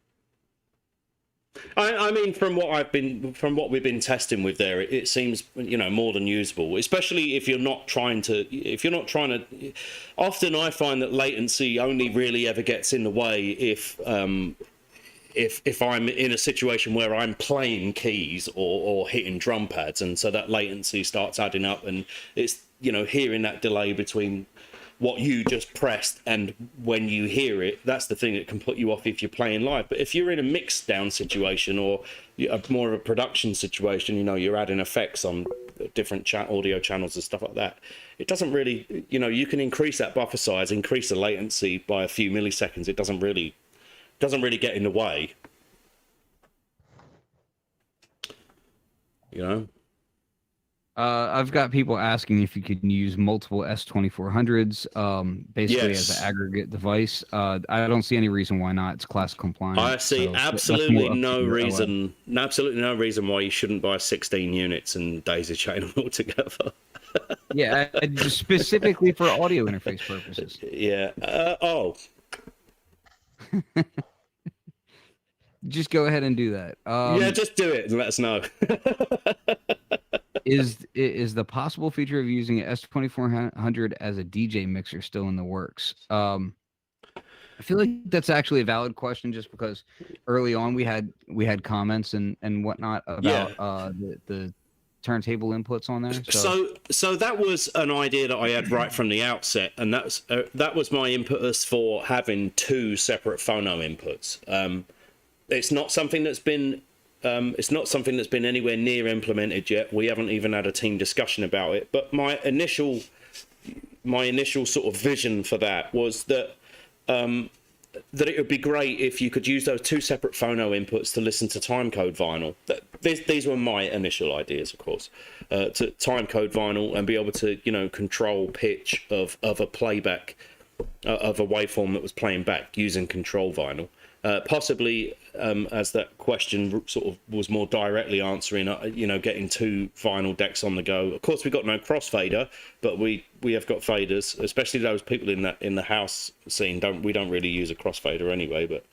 I mean, from what we've been testing with there, it seems, you know, more than usable. Especially if you're not trying to. Often I find that latency only really ever gets in the way if I'm in a situation where I'm playing keys or hitting drum pads, and so that latency starts adding up, and it's, you know, hearing that delay between what you just pressed and when you hear it, that's the thing that can put you off if you're playing live. But if you're in a mixed down situation or more of a production situation, you know, you're adding effects on different audio channels and stuff like that, it doesn't really, you know, you can increase that buffer size, increase the latency by a few milliseconds. It doesn't really get in the way, you know. I've got people asking if you could use multiple S2400s, basically as an aggregate device. I don't see any reason why not. It's class compliant. I see absolutely no reason why you shouldn't buy 16 units and daisy chain them all together. Yeah, specifically for audio interface purposes. Yeah. Just go ahead and do that. Yeah, just do it and let us know. Is the possible feature of using an S2400 as a DJ mixer still in the works? I feel like that's actually a valid question, just because early on we had comments and whatnot about the turntable inputs on there. So that was an idea that I had right from the outset, and that was my impetus for having two separate phono inputs. It's not something that's been It's not something that's been anywhere near implemented yet. We haven't even had a team discussion about it. But my initial sort of vision for that was that that it would be great if you could use those two separate phono inputs to listen to timecode vinyl. These were my initial ideas, of course, to timecode vinyl and be able to, you know, control pitch of a playback of a waveform that was playing back using control vinyl. Possibly, as that question sort of was more directly answering, you know, getting two vinyl decks on the go. Of course, we've got no crossfader, but we have got faders, especially those people in the house scene. We don't really use a crossfader anyway. But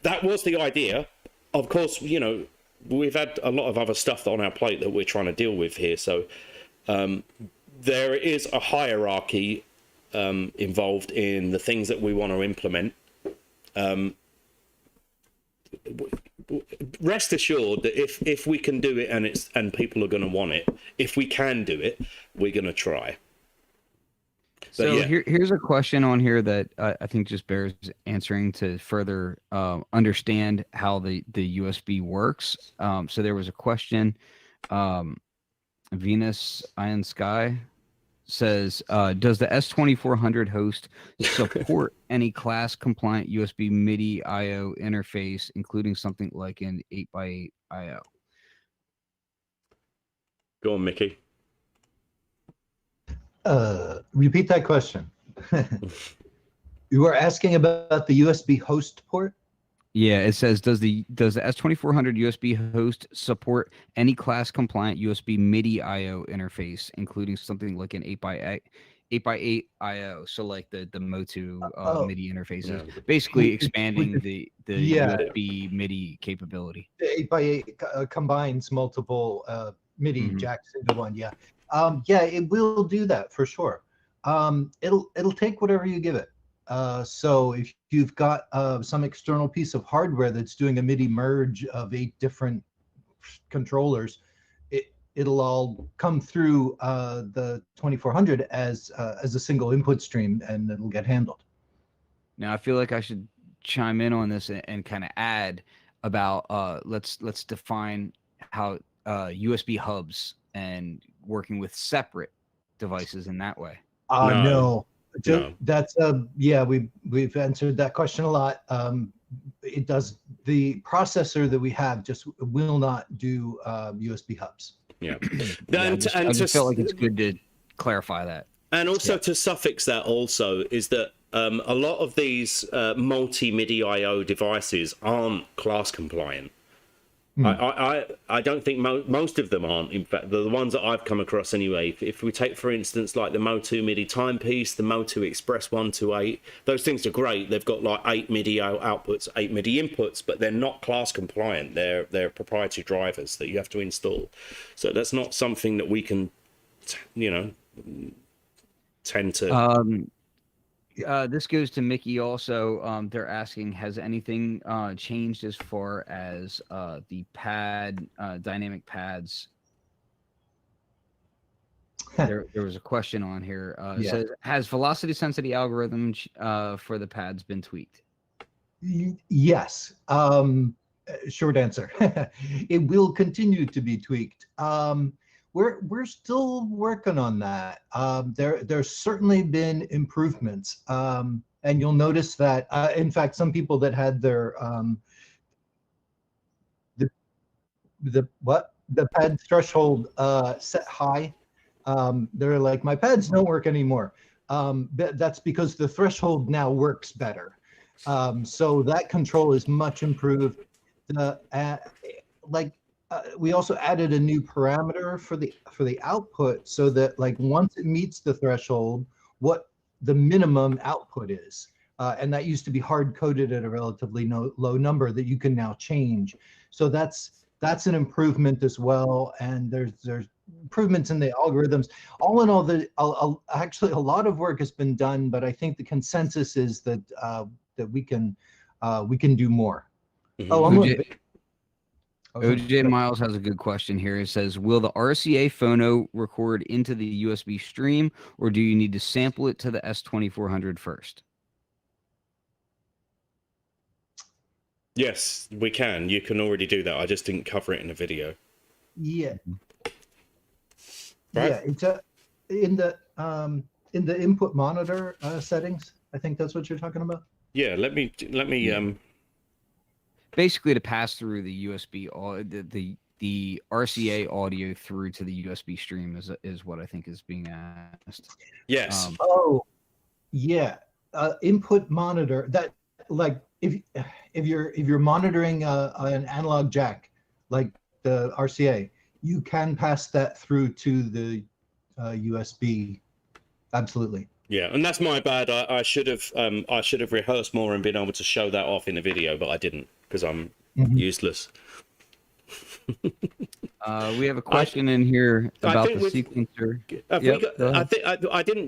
that was the idea. Of course, you know, we've had a lot of other stuff on our plate that we're trying to deal with here. So there is a hierarchy involved in the things that we want to implement. Rest assured that if we can do it and people are going to want it, if we can do it, we're going to try. So yeah. Here's a question on here that I think just bears answering to further understand how the USB works. So there was a question. Venus Iron Sky says, does the S2400 host support any class compliant USB MIDI IO interface, including something like an 8x8 IO? Go on, Mickey. Repeat that question. You were asking about the USB host port? Yeah, it says, does the S2400 USB host support any class compliant USB MIDI IO interface, including something like an 8x8 IO? So like the Motu MIDI interfaces, basically expanding the USB MIDI capability. The 8x8 combines multiple MIDI jacks into one. Yeah, yeah, it will do that for sure. It'll take whatever you give it. So if you've got some external piece of hardware that's doing a MIDI merge of 8 different controllers, it'll all come through the 2400 as a single input stream, and it'll get handled. Now I feel like I should chime in on this and kind of add about let's define how USB hubs and working with separate devices in that way. No. That's yeah, we've answered that question a lot. It does, the processor that we have just will not do USB hubs. Yeah. I just felt like it's good to clarify that. And also to suffix that also is that a lot of these multi MIDI IO devices aren't class compliant. I don't think most of them aren't. In fact, the ones that I've come across anyway, if we take, for instance, like the Motu MIDI timepiece, the Motu Express 128, those things are great. They've got like 8 MIDI outputs, 8 MIDI inputs, but they're not class compliant. They're proprietary drivers that you have to install. So that's not something that we can, you know, tend to... this goes to Mickey also. They're asking, has anything changed as far as the pad, dynamic pads? There was a question on here. It says, has velocity sensitivity algorithm for the pads been tweaked? Yes. Short answer. It will continue to be tweaked. We're still working on that. There's certainly been improvements, and you'll notice that. In fact, some people that had their the pad threshold set high, they're like, my pads don't work anymore. That's because the threshold now works better. So that control is much improved. We also added a new parameter for the output, so that like once it meets the threshold, what the minimum output is, and that used to be hard coded at a relatively low number that you can now change. So that's an improvement as well. And there's improvements in the algorithms. All in all, actually a lot of work has been done, but I think the consensus is that that we can do more. OJ Miles has a good question here. It says, will the RCA phono record into the USB stream, or do you need to sample it to the S2400 first? Yes, we can. You can already do that. I just didn't cover it in the video. Yeah. Right? Yeah, it's in the input monitor settings. I think that's what you're talking about. Yeah, let me Basically, to pass through the USB, the RCA audio through to the USB stream is what I think is being asked. Yes. Oh, yeah. Input monitor. That, like, if you're monitoring an analog jack, like the RCA, you can pass that through to the USB. Absolutely. Yeah, and that's my bad. I should have rehearsed more and been able to show that off in the video, but I didn't because I'm useless. We have a question in here about the sequencer.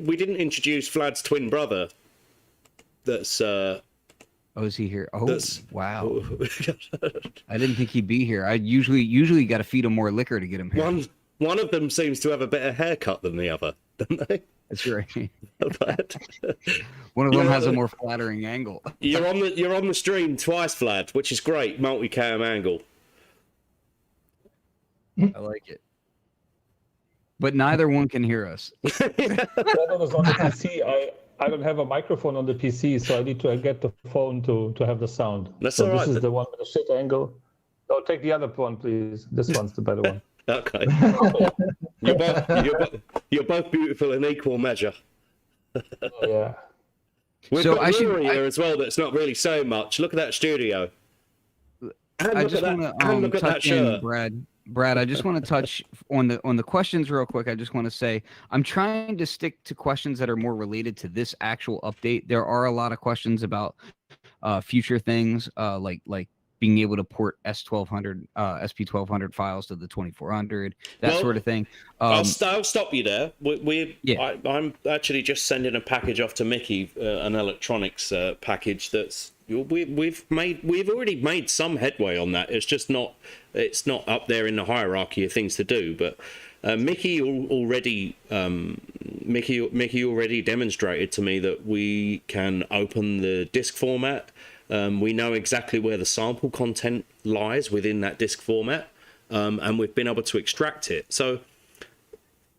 We didn't introduce Vlad's twin brother. That's oh, is he here? Oh, wow. I didn't think he'd be here. I usually got to feed him more liquor to get him here. One of them seems to have a better haircut than the other, don't they? That's right. One of them has a more flattering angle. You're on the stream twice, Vlad, which is great. Multicam angle. I like it. But neither one can hear us. That was on the PC. I don't have a microphone on the PC, so I need to get the phone to have the sound. That's all right. This is the one with the shit angle. Oh, take the other one, please. This one's the better one. Okay. You're both beautiful in equal measure. Yeah. We've got here as well. That's not really saying much. Look at that studio. And I just want to touch in, Brad. I just want to touch on the questions real quick. I just want to say I'm trying to stick to questions that are more related to this actual update. There are a lot of questions about future things, like being able to port S1200, SP1200 files to the 2400, sort of thing. I'll stop you there. I'm actually just sending a package off to Mickey, an electronics package that's we've already made some headway on that. It's just not up there in the hierarchy of things to do. But Mickey already demonstrated to me that we can open the disk format. We know exactly where the sample content lies within that disk format, and we've been able to extract it. So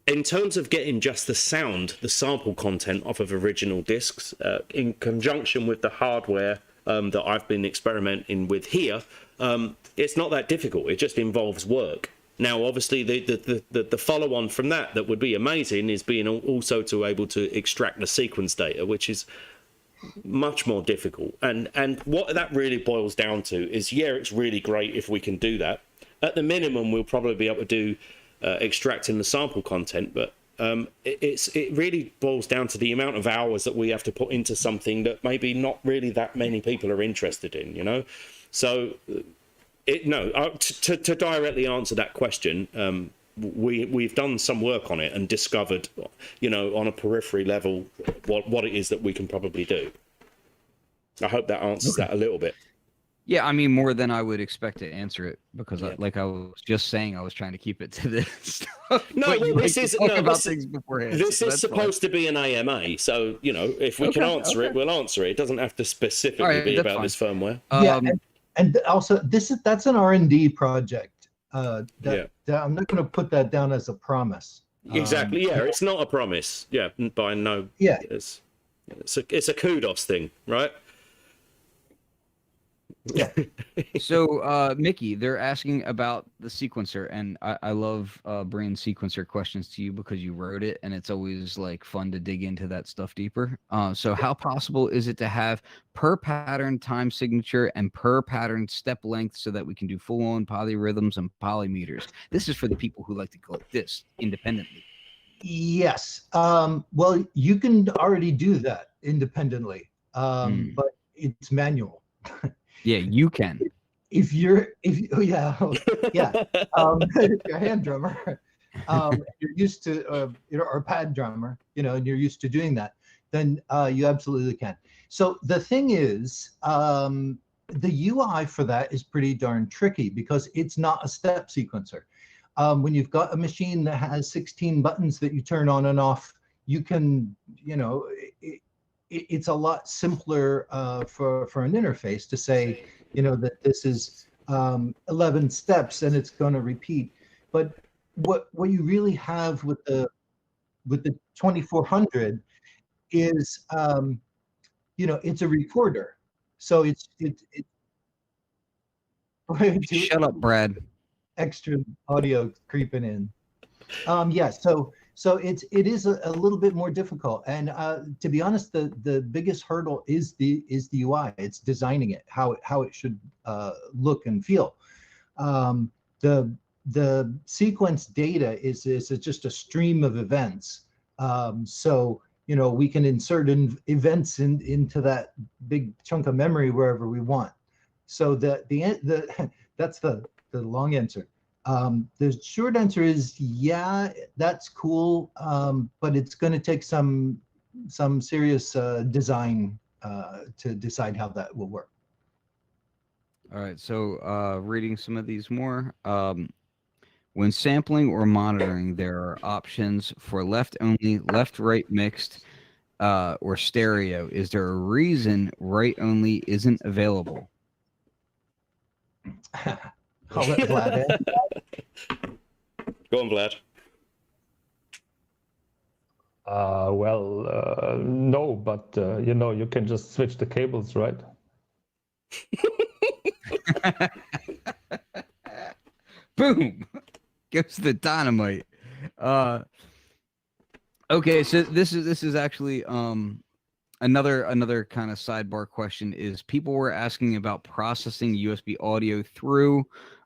in terms of getting just the sample content off of original disks, in conjunction with the hardware that I've been experimenting with here, it's not that difficult. It just involves work. Now, obviously, the follow-on from that would be amazing is being also to able to extract the sequence data, which is much more difficult. And what that really boils down to is, yeah, it's really great if we can do that. At the minimum, we'll probably be able to do extracting the sample content, but it really boils down to the amount of hours that we have to put into something that maybe not really that many people are interested in, you know? So, to directly answer that question, we've done some work on it and discovered, you know, on a periphery level, what it is that we can probably do. I hope that answers that a little bit. Yeah, I mean, more than I would expect to answer it, because like I was just saying, I was trying to keep it to this stuff. No, this is supposed to be an AMA, so, you know, if we can answer it, we'll answer it. It doesn't have to specifically be about this firmware. And also that's an R&D project. I'm not going to put that down as a promise. Exactly. It's not a promise. Yeah, by no. Yeah, it's a kudos thing, right? Yeah. So, Mickey, they're asking about the sequencer, and I love bringing sequencer questions to you because you wrote it, and it's always like fun to dig into that stuff deeper. So how possible is it to have per pattern time signature and per pattern step length so that we can do full-on polyrhythms and polymeters? This is for the people who like to collect this independently. Yes. Well, you can already do that independently, but it's manual. Yeah, you can. If you're a hand drummer, you're used to, or a pad drummer, you know, and you're used to doing that, then you absolutely can. So the thing is, the UI for that is pretty darn tricky because it's not a step sequencer. When you've got a machine that has 16 buttons that you turn on and off, you can, you know, it's a lot simpler for an interface to say, that this is 11 steps and it's going to repeat. But what you really have with the 2400 is, it's a recorder. So it Shut up, Brad. Extra audio creeping in. Yeah, so it is a little bit more difficult, and to be honest, the biggest hurdle is the UI. It's designing it, how it should look and feel. The sequence data is just a stream of events. So we can insert events into that big chunk of memory wherever we want. So that's the long answer. The short answer is, yeah, that's cool, but it's going to take some serious design to decide how that will work. All right, so reading some of these more. When sampling or monitoring, there are options for left-only, left-right mixed, or stereo. Is there a reason right-only isn't available? I'll let Vlad answer. Go on, Vlad. No, but you can just switch the cables, right? Boom! Goes the dynamite. Okay, so this is actually another kind of sidebar question is people were asking about processing USB audio through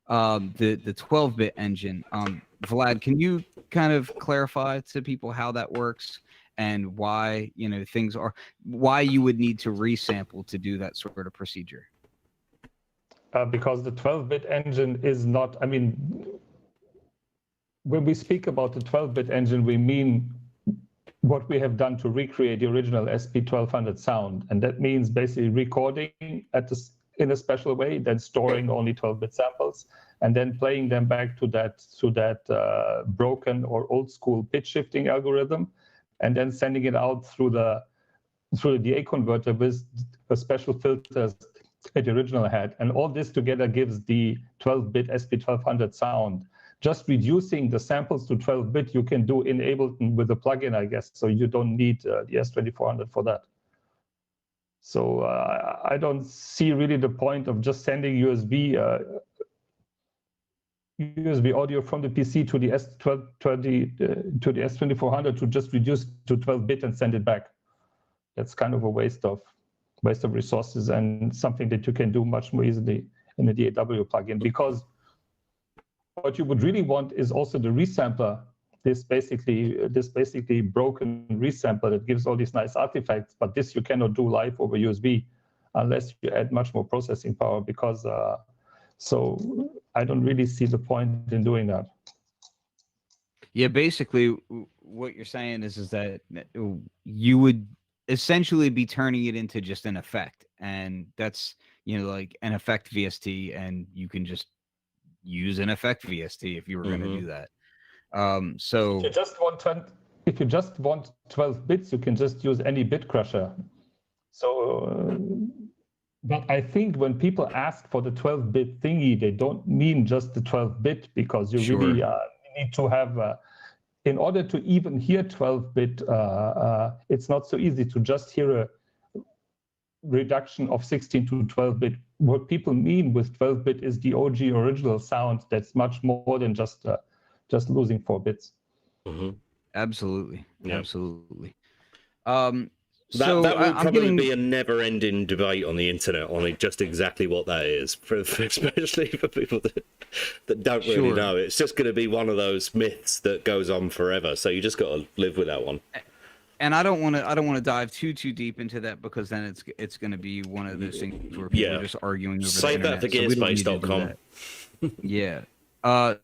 the 12-bit engine. Vlad, can you kind of clarify to people how that works and why why you would need to resample to do that sort of procedure? Because the 12-bit engine is not, when we speak about the 12-bit engine, we mean what we have done to recreate the original SP1200 sound. And that means basically recording in a special way, then storing only 12-bit samples, and then playing them back to that broken or old school pitch shifting algorithm, and then sending it out through the DA converter with a special filters that the original had. And all this together gives the 12-bit SP1200 sound. Just reducing the samples to 12-bit, you can do in Ableton with a plugin, I guess. So you don't need the S2400 for that. So I don't see really the point of just sending USB audio from the PC to the S2400 to just reduce to 12-bit and send it back. That's kind of a waste of resources and something that you can do much more easily in the DAW plugin, because what you would really want is also the resampler, this basically broken resampler that gives all these nice artifacts, but this you cannot do live over USB unless you add much more processing power, because so I don't really see the point in doing that. Yeah, basically what you're saying is that you would essentially be turning it into just an effect, and that's like an effect VST, and you can just use an effect VST if you were going to do that. So if you just want 12 bits, you can just use any bit crusher. So but I think when people ask for the 12-bit thingy, they don't mean just the 12-bit, because you really need to have in order to even hear 12-bit, it's not so easy to just hear a reduction of 16 to 12-bit. What people mean with 12-bit is the OG original sound that's much more than just losing 4 bits. Mm-hmm. Absolutely. Yeah. Absolutely. So that will probably be a never-ending debate on the internet on just exactly what that is, especially for people that don't really know. It's just going to be one of those myths that goes on forever. So you just got to live with that one. And I don't want to dive too deep into that, because then it's going to be one of those things where people are just arguing over Save the that for gearspace.com. Yeah. Can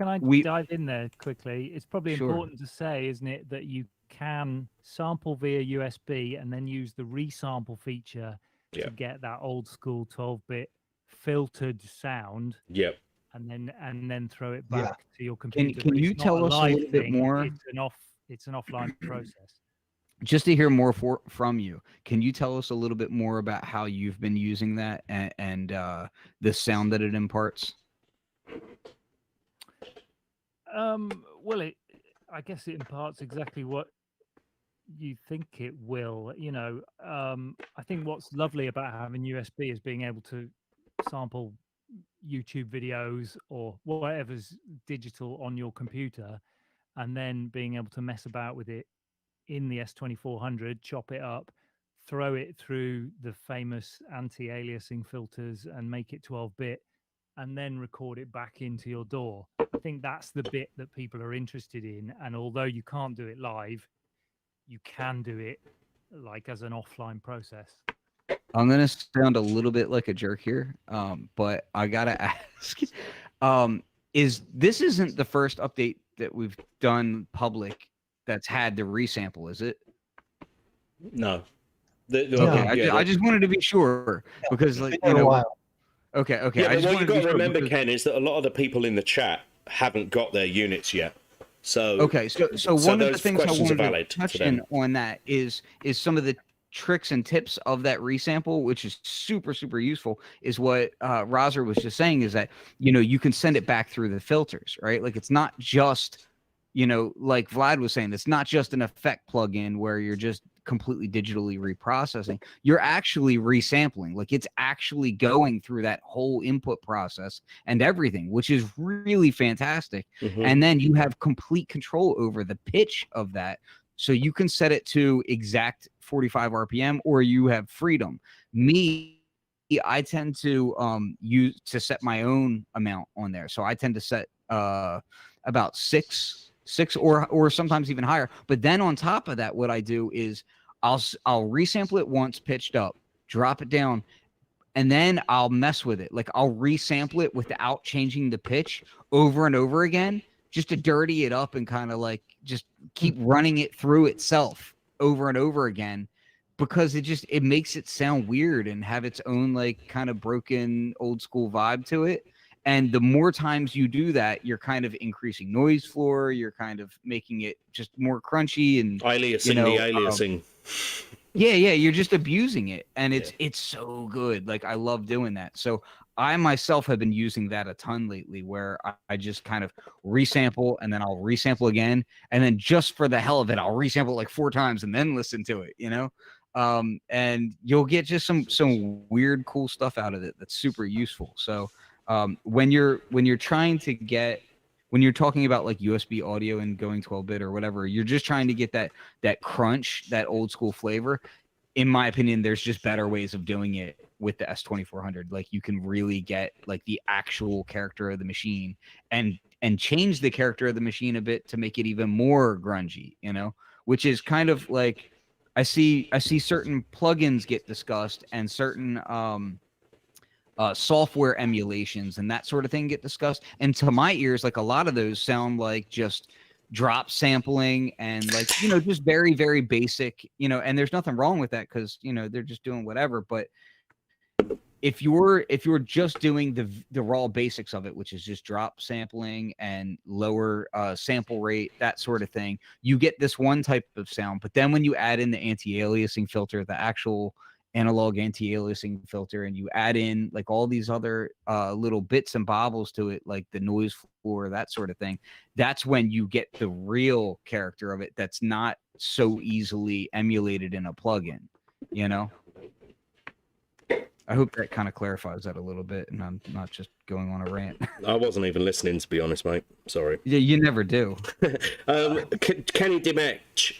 I dive in there quickly? It's probably important to say, isn't it, that you can sample via USB and then use the resample feature to get that old school 12-bit filtered sound. Yep. And then throw it back to your computer. Can you tell us a little bit more? It's an offline process. just to hear more from you, can you tell us a little bit more about how you've been using that and the sound that it imparts? Well, I guess it imparts exactly what you think it will. I think what's lovely about having USB is being able to sample YouTube videos or whatever's digital on your computer, and then being able to mess about with it in the S2400, chop it up, throw it through the famous anti-aliasing filters and make it 12-bit, and then record it back into your DAW. I think that's the bit that people are interested in. And although you can't do it live, you can do it like as an offline process. I'm gonna sound a little bit like a jerk here, but I gotta ask: this isn't the first update that we've done public that's had the resample, is it? No. Okay, I just wanted to be sure because, like, you know. Okay. Yeah, but what you've got to remember, Ken, is that a lot of the people in the chat haven't got their units yet. So so one of the things I wanted to touch on that is some of the tricks and tips of that resample, which is super, super useful, is what Rozer was just saying, is that, you can send it back through the filters, right? Like, it's not just, like Vlad was saying, it's not just an effect plugin where you're just completely digitally reprocessing. You're actually resampling. Like, it's actually going through that whole input process and everything, which is really fantastic. And then you have complete control over the pitch of that. So you can set it to exact 45 RPM, or you have freedom. I tend to set my own amount on there. So I tend to set about six or sometimes even higher. But then on top of that, what I do is I'll resample it once pitched up, drop it down, and then I'll mess with it. Like, I'll resample it without changing the pitch over and over again, just to dirty it up and kind of like just keep running it through itself over and over again, because it makes it sound weird and have its own, like, kind of broken old school vibe to it. And the more times you do that, you're kind of increasing noise floor. You're kind of making it just more crunchy and aliasing. Yeah, you're just abusing it, and it's so good. Like, I love doing that. So I myself have been using that a ton lately, where I just kind of resample, and then I'll resample again, and then just for the hell of it, I'll resample like 4 times and then listen to it. And you'll get just some weird, cool stuff out of it that's super useful. So when you're talking about like USB audio and going 12-bit or whatever, you're just trying to get that crunch, that old school flavor. In my opinion, there's just better ways of doing it with the S2400. Like, you can really get like the actual character of the machine and change the character of the machine a bit to make it even more grungy, which is kind of like, I see certain plugins get discussed and certain software emulations and that sort of thing get discussed, and to my ears, like, a lot of those sound like just drop sampling and, like, just very, very basic, and there's nothing wrong with that, because they're just doing whatever. But if you're just doing the raw basics of it, which is just drop sampling and lower sample rate, that sort of thing, you get this one type of sound. But then when you add in the anti-aliasing filter, the actual analog anti-aliasing filter, and you add in like all these other little bits and bobbles to it, like the noise floor, that sort of thing, that's when you get the real character of it that's not so easily emulated in a plugin. I hope that kind of clarifies that a little bit, and I'm not just going on a rant. I wasn't even listening, to be honest, mate. Sorry. Yeah, you never do. Kenny Dimech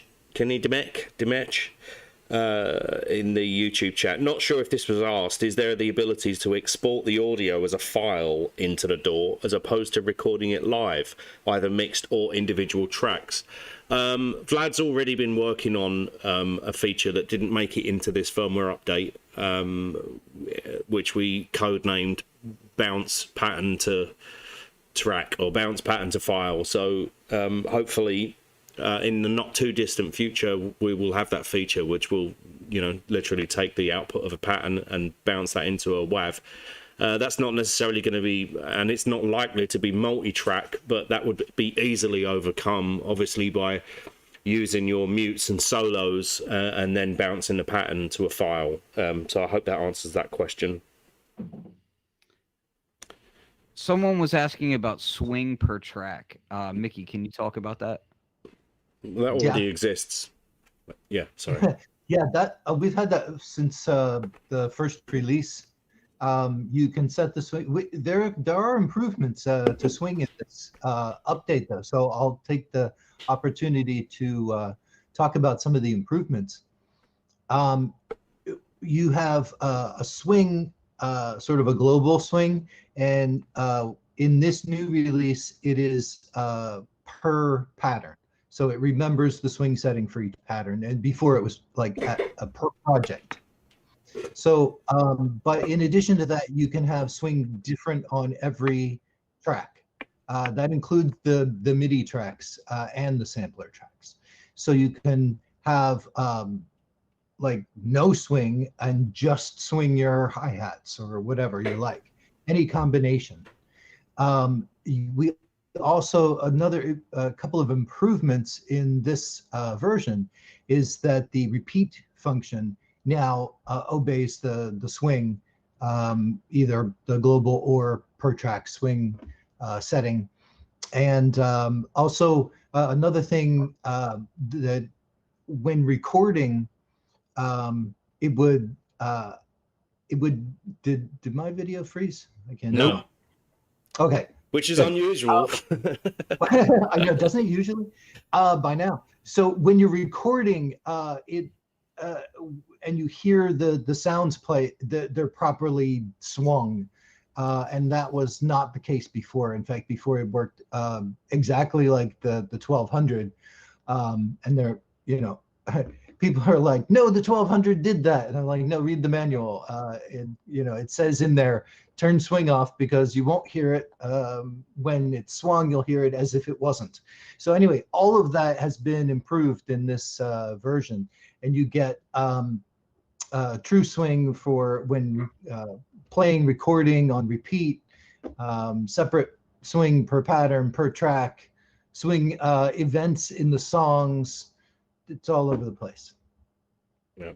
in the YouTube chat, not sure if this was asked, is there the abilities to export the audio as a file into the DAW as opposed to recording it live, either mixed or individual tracks? Vlad's already been working on a feature that didn't make it into this firmware update, which we codenamed bounce pattern to track or bounce pattern to file. So hopefully in the not too distant future, we will have that feature, which will, literally take the output of a pattern and bounce that into a WAV. That's not necessarily going to be, and it's not likely to be multi-track, but that would be easily overcome, obviously, by using your mutes and solos and then bouncing the pattern to a file. So I hope that answers that question. Someone was asking about swing per track. Mickey, can you talk about that? That already exists. Yeah, sorry. Yeah, that we've had that since the first release. You can set the swing. There are improvements to swing in this update, though. So I'll take the opportunity to talk about some of the improvements. You have a swing, sort of a global swing, and in this new release, it is per pattern. So it remembers the swing setting for each pattern, and before it was like a per project. So, but in addition to that, you can have swing different on every track. That includes the MIDI tracks and the sampler tracks. So you can have like no swing and just swing your hi-hats or whatever you like, any combination. We also, another couple of improvements in this version is that the repeat function now obeys the swing, either the global or per track swing setting. And also another thing that when recording, it would did my video freeze? I can't. No. Okay. Which is unusual. I know, doesn't it usually? By now. So when you're recording, and you hear the sounds play, they're properly swung. And that was not the case before. In fact, before it worked exactly like the 1200. And they're, people are like, no, the 1200 did that. And I'm like, no, read the manual. It says in there, turn swing off, because you won't hear it when it's swung. You'll hear it as if it wasn't. So anyway, all of that has been improved in this version, and you get true swing for when playing, recording on repeat, separate swing per pattern, per track, swing events in the songs. It's all over the place. Yeah.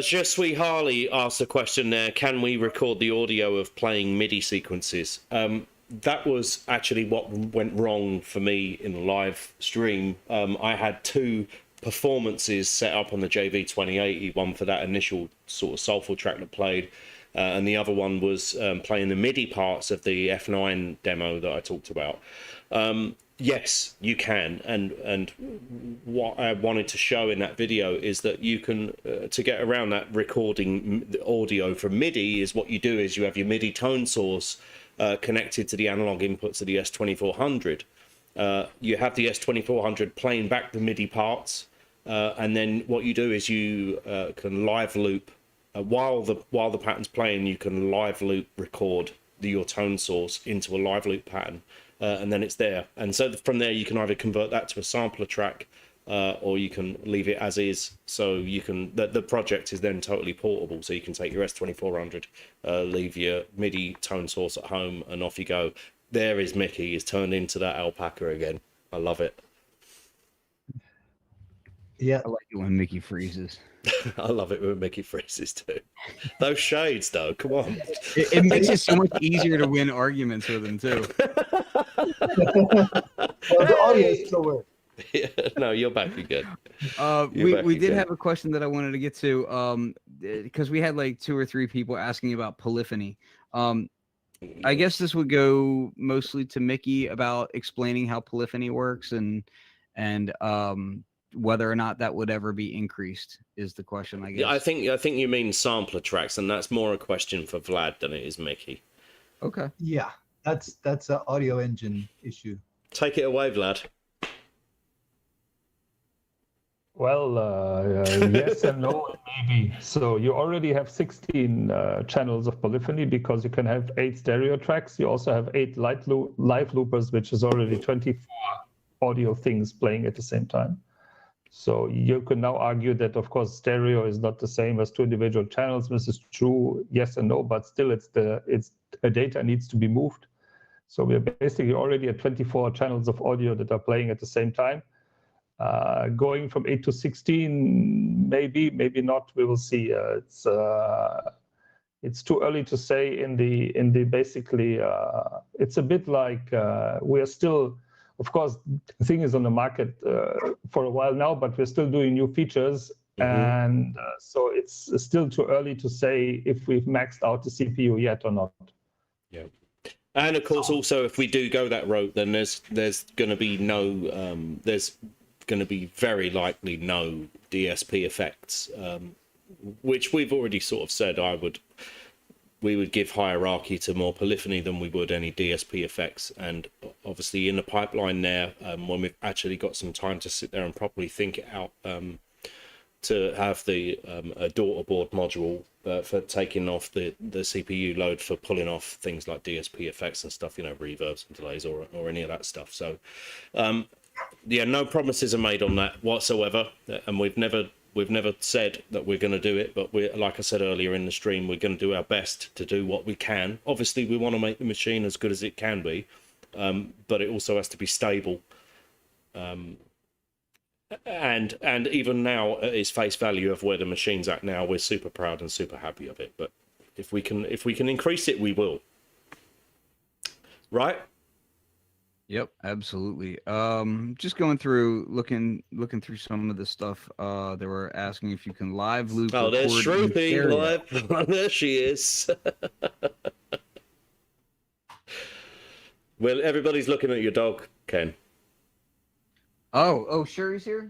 Je suis Harley asked a question there. Can we record the audio of playing MIDI sequences? That was actually what went wrong for me in the live stream. I had two performances set up on the JV2080, one for that initial sort of soulful track that played, and the other one was playing the MIDI parts of the F9 demo that I talked about. Yes, you can, and what I wanted to show in that video is that you can, to get around that recording audio from MIDI, is what you do is you have your MIDI tone source connected to the analog inputs of the S2400. You have the S2400 playing back the MIDI parts, and then what you do is you can live loop, while the pattern's playing, you can live loop record your tone source into a live loop pattern. And then it's there, and so from there you can either convert that to a sampler track, or you can leave it as is. So you can the project is then totally portable. So you can take your S2400, leave your MIDI tone source at home, and off you go. There is Mickey. He's turned into that alpaca again. I love it. Yeah, I like it when Mickey freezes. I love it when Mickey freezes too. Those shades, though. Come on. It makes it so much easier to win arguments with him too. Well, the audio still works. Yeah, no, you're back again. We did have a question that I wanted to get to, because we had like 2 or 3 people asking about polyphony. I guess this would go mostly to Mickey about explaining how polyphony works and whether or not that would ever be increased is the question, I guess. Yeah, I think you mean sampler tracks, and that's more a question for Vlad than it is Mickey. Okay. Yeah, that's an audio engine issue. Take it away, Vlad. Well, yes and no, and maybe. So you already have 16 channels of polyphony, because you can have 8 stereo tracks. You also have 8 live loopers, which is already 24 audio things playing at the same time. So you can now argue that, of course, stereo is not the same as 2 individual channels. This is true, yes and no, but still it's data needs to be moved. So we're basically already at 24 channels of audio that are playing at the same time. Going from 8 to 16, maybe not. We will see. It's too early to say. In the basically, it's a bit like we're still, of course, the thing is on the market for a while now, but we're still doing new features, and so it's still too early to say if we've maxed out the CPU yet or not. Yeah. And of course, also, if we do go that route, then there's going to be there's going to be very likely no DSP effects, which we've already sort of said we would give hierarchy to more polyphony than we would any DSP effects. And obviously in the pipeline there, when we've actually got some time to sit there and properly think it out, to have a daughter board module for taking off the CPU load for pulling off things like DSP effects and stuff, reverbs and delays or any of that stuff. So yeah, no promises are made on that whatsoever, and we've never said that we're going to do it, but like I said earlier in the stream, we're going to do our best to do what we can. Obviously we want to make the machine as good as it can be, but it also has to be stable, and even now at its face value of where the machine's at now, we're super proud and super happy of it. But if we can increase it, we will. Right? Yep, absolutely. Just going through, looking through some of the stuff. They were asking if you can live loop. Oh, there's Shroopy live. There she is. Well, everybody's looking at your dog, Ken. Oh, Sherry's here.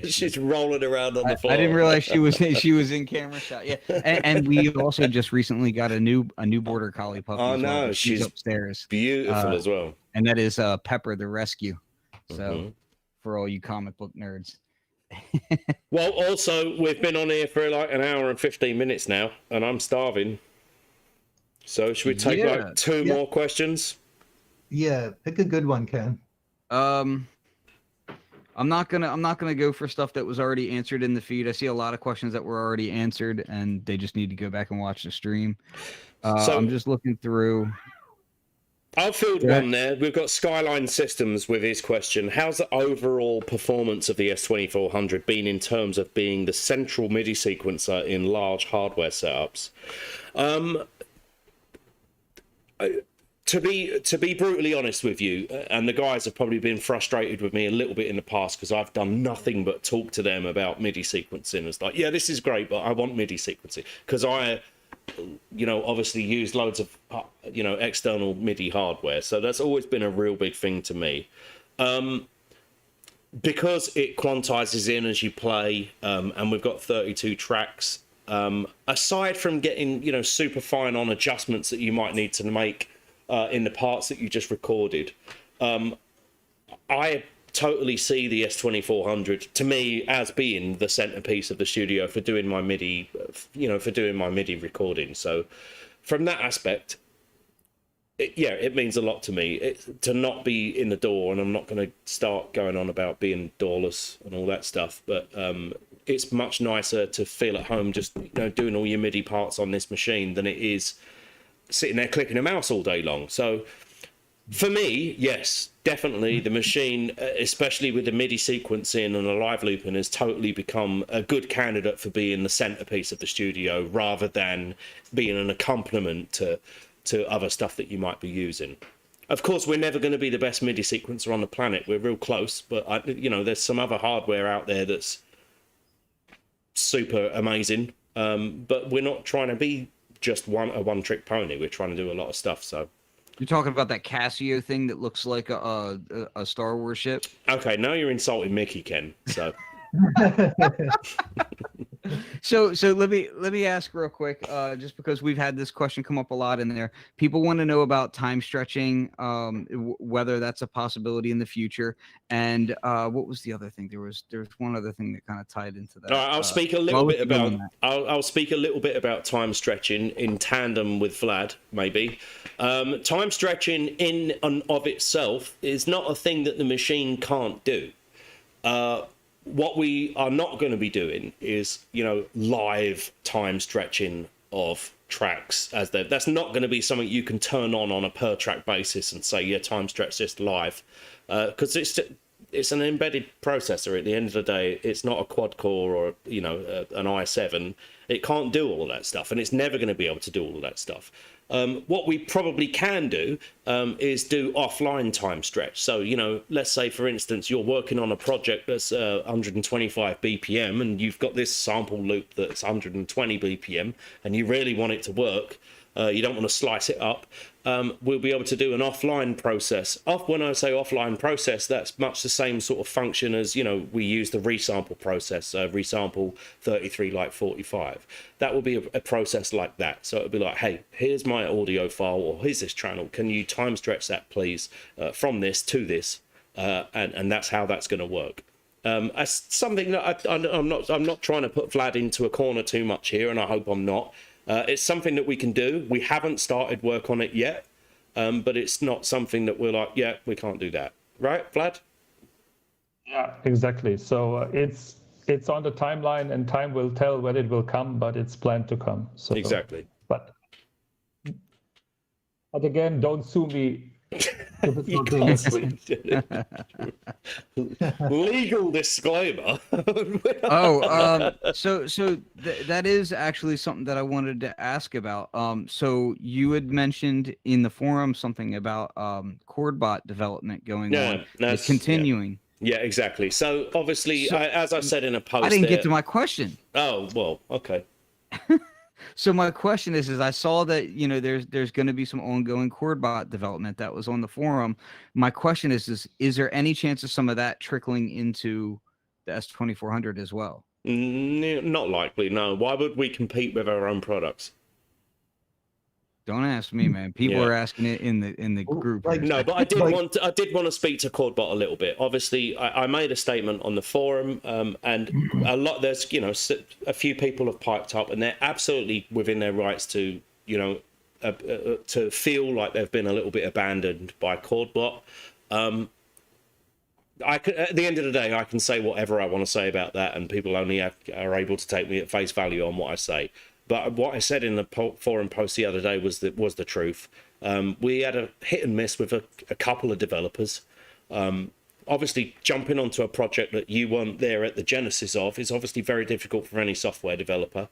She's rolling around on the floor. I didn't realize she was in camera shot. Yeah, and we also just recently got a new border collie puppy. Oh no, she's upstairs. Beautiful as well. And that is Pepper the Rescue. So for all you comic book nerds. Well, also we've been on here for like an hour and 15 minutes now, and I'm starving. So should we take like two more questions? Yeah, pick a good one, Ken. I'm not gonna go for stuff that was already answered in the feed. I see a lot of questions that were already answered, and they just need to go back and watch the stream. So I'm just looking through. I'll field one there. We've got Skyline Systems with his question. How's the overall performance of the S2400 been in terms of being the central MIDI sequencer in large hardware setups? To be brutally honest with you, and the guys have probably been frustrated with me a little bit in the past because I've done nothing but talk to them about MIDI sequencing. It's like, yeah, this is great, but I want MIDI sequencing because I, obviously use loads of, external MIDI hardware. So that's always been a real big thing to me. Because it quantizes in as you play, and we've got 32 tracks, aside from getting, super fine on adjustments that you might need to make in the parts that you just recorded, I totally see the S2400 to me as being the centerpiece of the studio for doing my MIDI, recording. So from that aspect, it means a lot to me to not be in the door, and I'm not going to start going on about being doorless and all that stuff, but it's much nicer to feel at home just doing all your MIDI parts on this machine than it is sitting there clicking a mouse all day long. So for me, yes, definitely the machine, especially with the MIDI sequencing and the live looping, has totally become a good candidate for being the centerpiece of the studio rather than being an accompaniment to other stuff that you might be using. Of course, we're never going to be the best MIDI sequencer on the planet. We're real close, but there's some other hardware out there that's super amazing. But we're not trying to be just a one-trick pony. We're trying to do a lot of stuff. So you're talking about that Casio thing that looks like a Star Wars ship? Okay, now you're insulting Mickey, Ken. So So let me ask real quick, just because we've had this question come up a lot in there. People want to know about time stretching, whether that's a possibility in the future, and what was the other thing? There was one other thing that kind of tied into that. I'll speak a little bit about I'll speak a little bit about time stretching in tandem with Vlad, maybe. Time stretching in and of itself is not a thing that the machine can't do. What we are not going to be doing is, live time stretching of tracks as that's not going to be something you can turn on a per track basis and say, yeah, time stretch this live, because it's an embedded processor. At the end of the day, it's not a quad core or an i7. It can't do all of that stuff, and it's never going to be able to do all of that stuff. What we probably can do is do offline time stretch. So, let's say, for instance, you're working on a project that's 125 BPM, and you've got this sample loop that's 120 BPM, and you really want it to work. You don't want to slice it up. We'll be able to do an offline process. When I say offline process, that's much the same sort of function as, we use the resample process, resample 33 like 45. That will be a process like that. So it'll be like, hey, here's my audio file, or here's this channel. Can you time stretch that, please, from this to this? And that's how that's going to work. That's something that I'm not trying to put Vlad into a corner too much here, and I hope I'm not. It's something that we can do. We haven't started work on it yet, but it's not something that we're like, yeah, we can't do that. Right, Vlad? Yeah, exactly. So it's on the timeline, and time will tell when it will come, but it's planned to come. So exactly. But again, don't sue me. Legal disclaimer. That is actually something that I wanted to ask about. So you had mentioned in the forum something about ChordBot development going on. It's continuing. Yeah, exactly. So obviously, as I said in a post, I didn't get to my question. Oh, well, okay. So my question is I saw that, there's going to be some ongoing ChordBot development that was on the forum. My question is there any chance of some of that trickling into the S2400 as well? Not likely, no. Why would we compete with our own products? Don't ask me, man. People are asking it in the group. No, but I did want to speak to ChordBot a little bit. Obviously, I made a statement on the forum, and there's a few people have piped up, and they're absolutely within their rights to to feel like they've been a little bit abandoned by ChordBot. At the end of the day, I can say whatever I want to say about that, and people only are able to take me at face value on what I say. But what I said in the forum post the other day was the truth. We had a hit and miss with a couple of developers. Obviously, jumping onto a project that you weren't there at the genesis of is obviously very difficult for any software developer.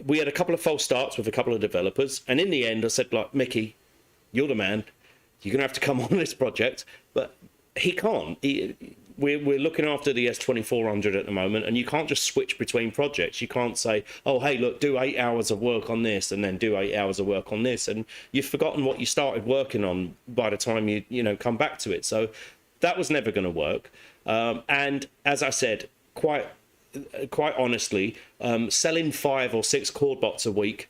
We had a couple of false starts with a couple of developers. And in the end, I said, like, Mickey, you're the man. You're going to have to come on this project. But he can't. We're looking after the S2400 at the moment, and you can't just switch between projects. You can't say, oh, hey, look, do 8 hours of work on this and then do 8 hours of work on this. And you've forgotten what you started working on by the time you come back to it. So that was never going to work. And as I said, quite honestly, selling 5 or 6 ChordBots a week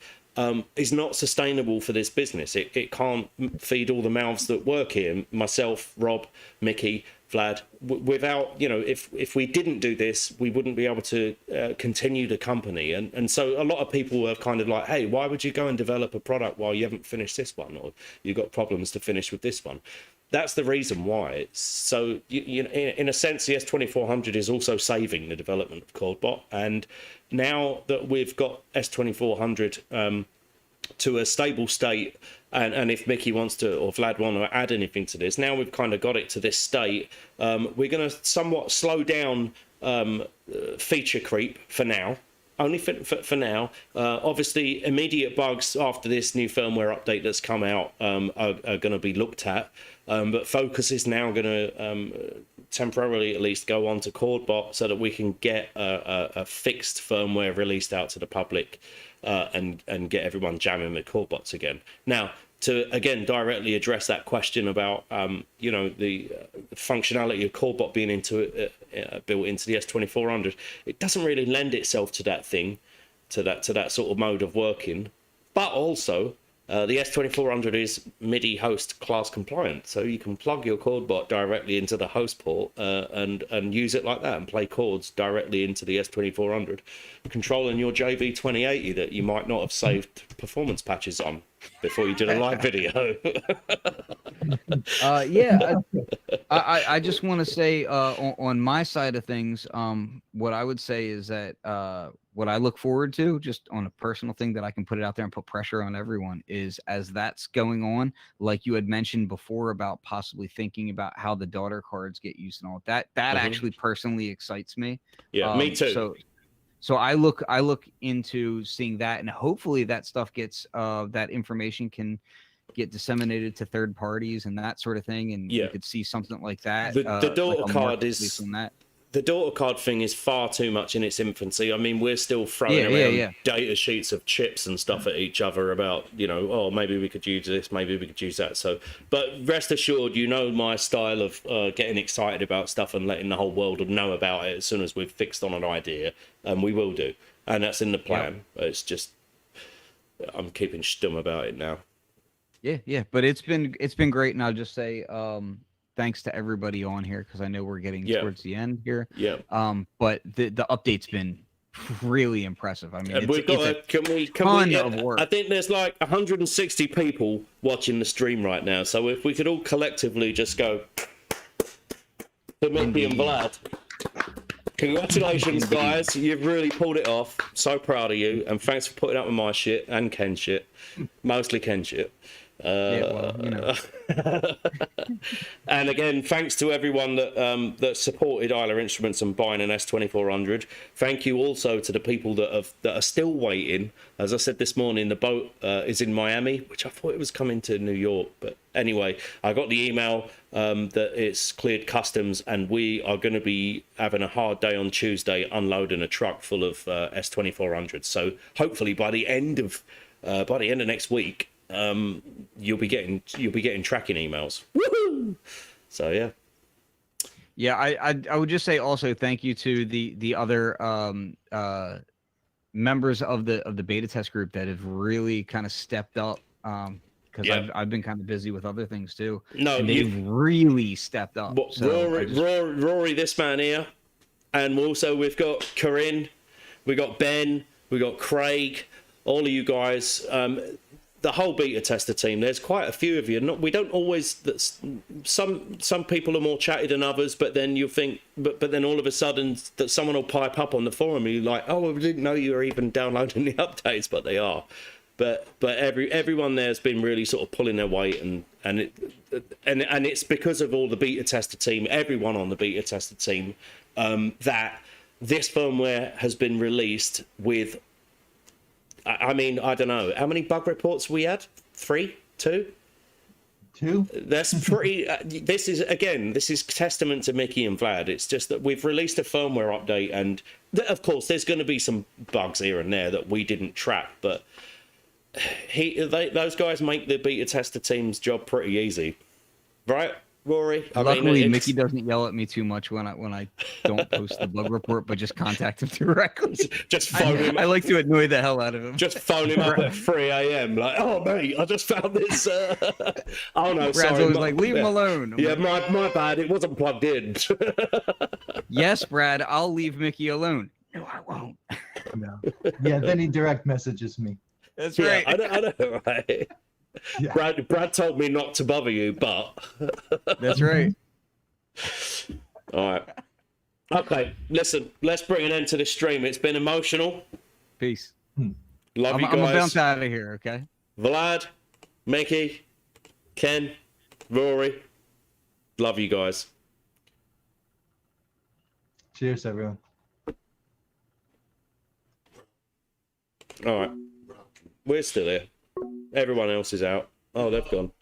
is not sustainable for this business. It can't feed all the mouths that work here. Myself, Rob, Mickey, Vlad, without, if we didn't do this, we wouldn't be able to continue the company. And so a lot of people are kind of like, hey, why would you go and develop a product while you haven't finished this one, or you've got problems to finish with this one? That's the reason why. So, in a sense, the S2400 is also saving the development of ChordBot. And now that we've got S2400 to a stable state, and if Mickey wants to, or Vlad want to add anything to this, now we've kind of got it to this state, we're going to somewhat slow down feature creep for now. Only for now. Obviously, immediate bugs after this new firmware update that's come out are going to be looked at. But focus is now going to temporarily, at least, go on to ChordBot so that we can get a fixed firmware released out to the public and get everyone jamming with ChordBots again. Now, to again directly address that question about the functionality of ChordBot being built into the S2400, it doesn't really lend itself to that thing, to that sort of mode of working. But also, the S2400 is Midi host class compliant, so you can plug your ChordBot directly into the host port and use it like that and play chords directly into the S2400, controlling your JV2080 that you might not have saved performance patches on before you did a live video. I just want to say on my side of things, what I would say is that what I look forward to, just on a personal thing that I can put it out there and put pressure on everyone, is as that's going on, like you had mentioned before about possibly thinking about how the daughter cards get used and all that. That actually personally excites me. Yeah, me too. So I look into seeing that, and hopefully that stuff gets that information can get disseminated to third parties and that sort of thing, and you could see something like that. The daughter like card is on that. The daughter card thing is far too much in its infancy. I mean, we're still throwing around data sheets of chips and stuff at each other about, you know, oh, maybe we could use this, maybe we could use that. So, but rest assured, you know my style of getting excited about stuff and letting the whole world know about it as soon as we've fixed on an idea, and we will do. And that's in the plan. It's just, I'm keeping stum about it now. Yeah, but it's been great, and I'll just say thanks to everybody on here, because I know we're getting towards the end here. But the update's been really impressive. I mean, we've got can we of work. I think there's like 160 people watching the stream right now, so if we could all collectively just go to Mickey and Vlad. Congratulations, guys. You've really pulled it off. So proud of you, and thanks for putting up with my shit and Ken's shit. Mostly Ken's shit. Well, you know. And again, thanks to everyone that supported Isla Instruments and buying an S2400. Thank you also to the people that are still waiting. As I said this morning, the boat is in Miami, which I thought it was coming to New York. But anyway, I got the email that it's cleared customs, and we are going to be having a hard day on Tuesday unloading a truck full of S2400s. So hopefully by the end of next week, you'll be getting tracking emails. Woohoo! So yeah, I would just say also thank you to the other members of the beta test group that have really kind of stepped up, because I've been kind of busy with other things too. No, and they've really stepped up. Rory, this man here, and also we've got Corinne, we got Ben, we got Craig, all of you guys. The whole beta tester team, there's quite a few of you. We don't always, some people are more chatty than others, but then you think, but then all of a sudden that someone will pipe up on the forum and you're like, oh, I didn't know you were even downloading the updates, but they are. But everyone there's been really sort of pulling their weight, and it's because of all the beta tester team, everyone on the beta tester team, that this firmware has been released with, I mean, I don't know. How many bug reports we had? 3? 2? 2? That's pretty... this is testament to Mickey and Vlad. It's just that we've released a firmware update, and of course, there's going to be some bugs here and there that we didn't track, but those guys make the beta tester team's job pretty easy. Right? Rory? Luckily, Mickey doesn't yell at me too much when I don't post the bug report, but just contact him directly. Just phone him. I like to annoy the hell out of him. Just phone him up at 3 a.m. like, oh mate, I just found this. Oh no, Brad's sorry. Always like, leave him alone. My bad. It wasn't plugged in. Yes, Brad, I'll leave Mickey alone. No, I won't. No. Yeah, then he direct messages me. That's right. I know, right? Yeah. Brad told me not to bother you, but that's right. All right. Okay, listen, let's bring an end to this stream. It's been emotional. Peace. Love you guys. I'm gonna bounce out of here, okay? Vlad, Mickey, Ken, Rory, love you guys. Cheers, everyone. All right. We're still here. Everyone else is out. Oh, they've gone.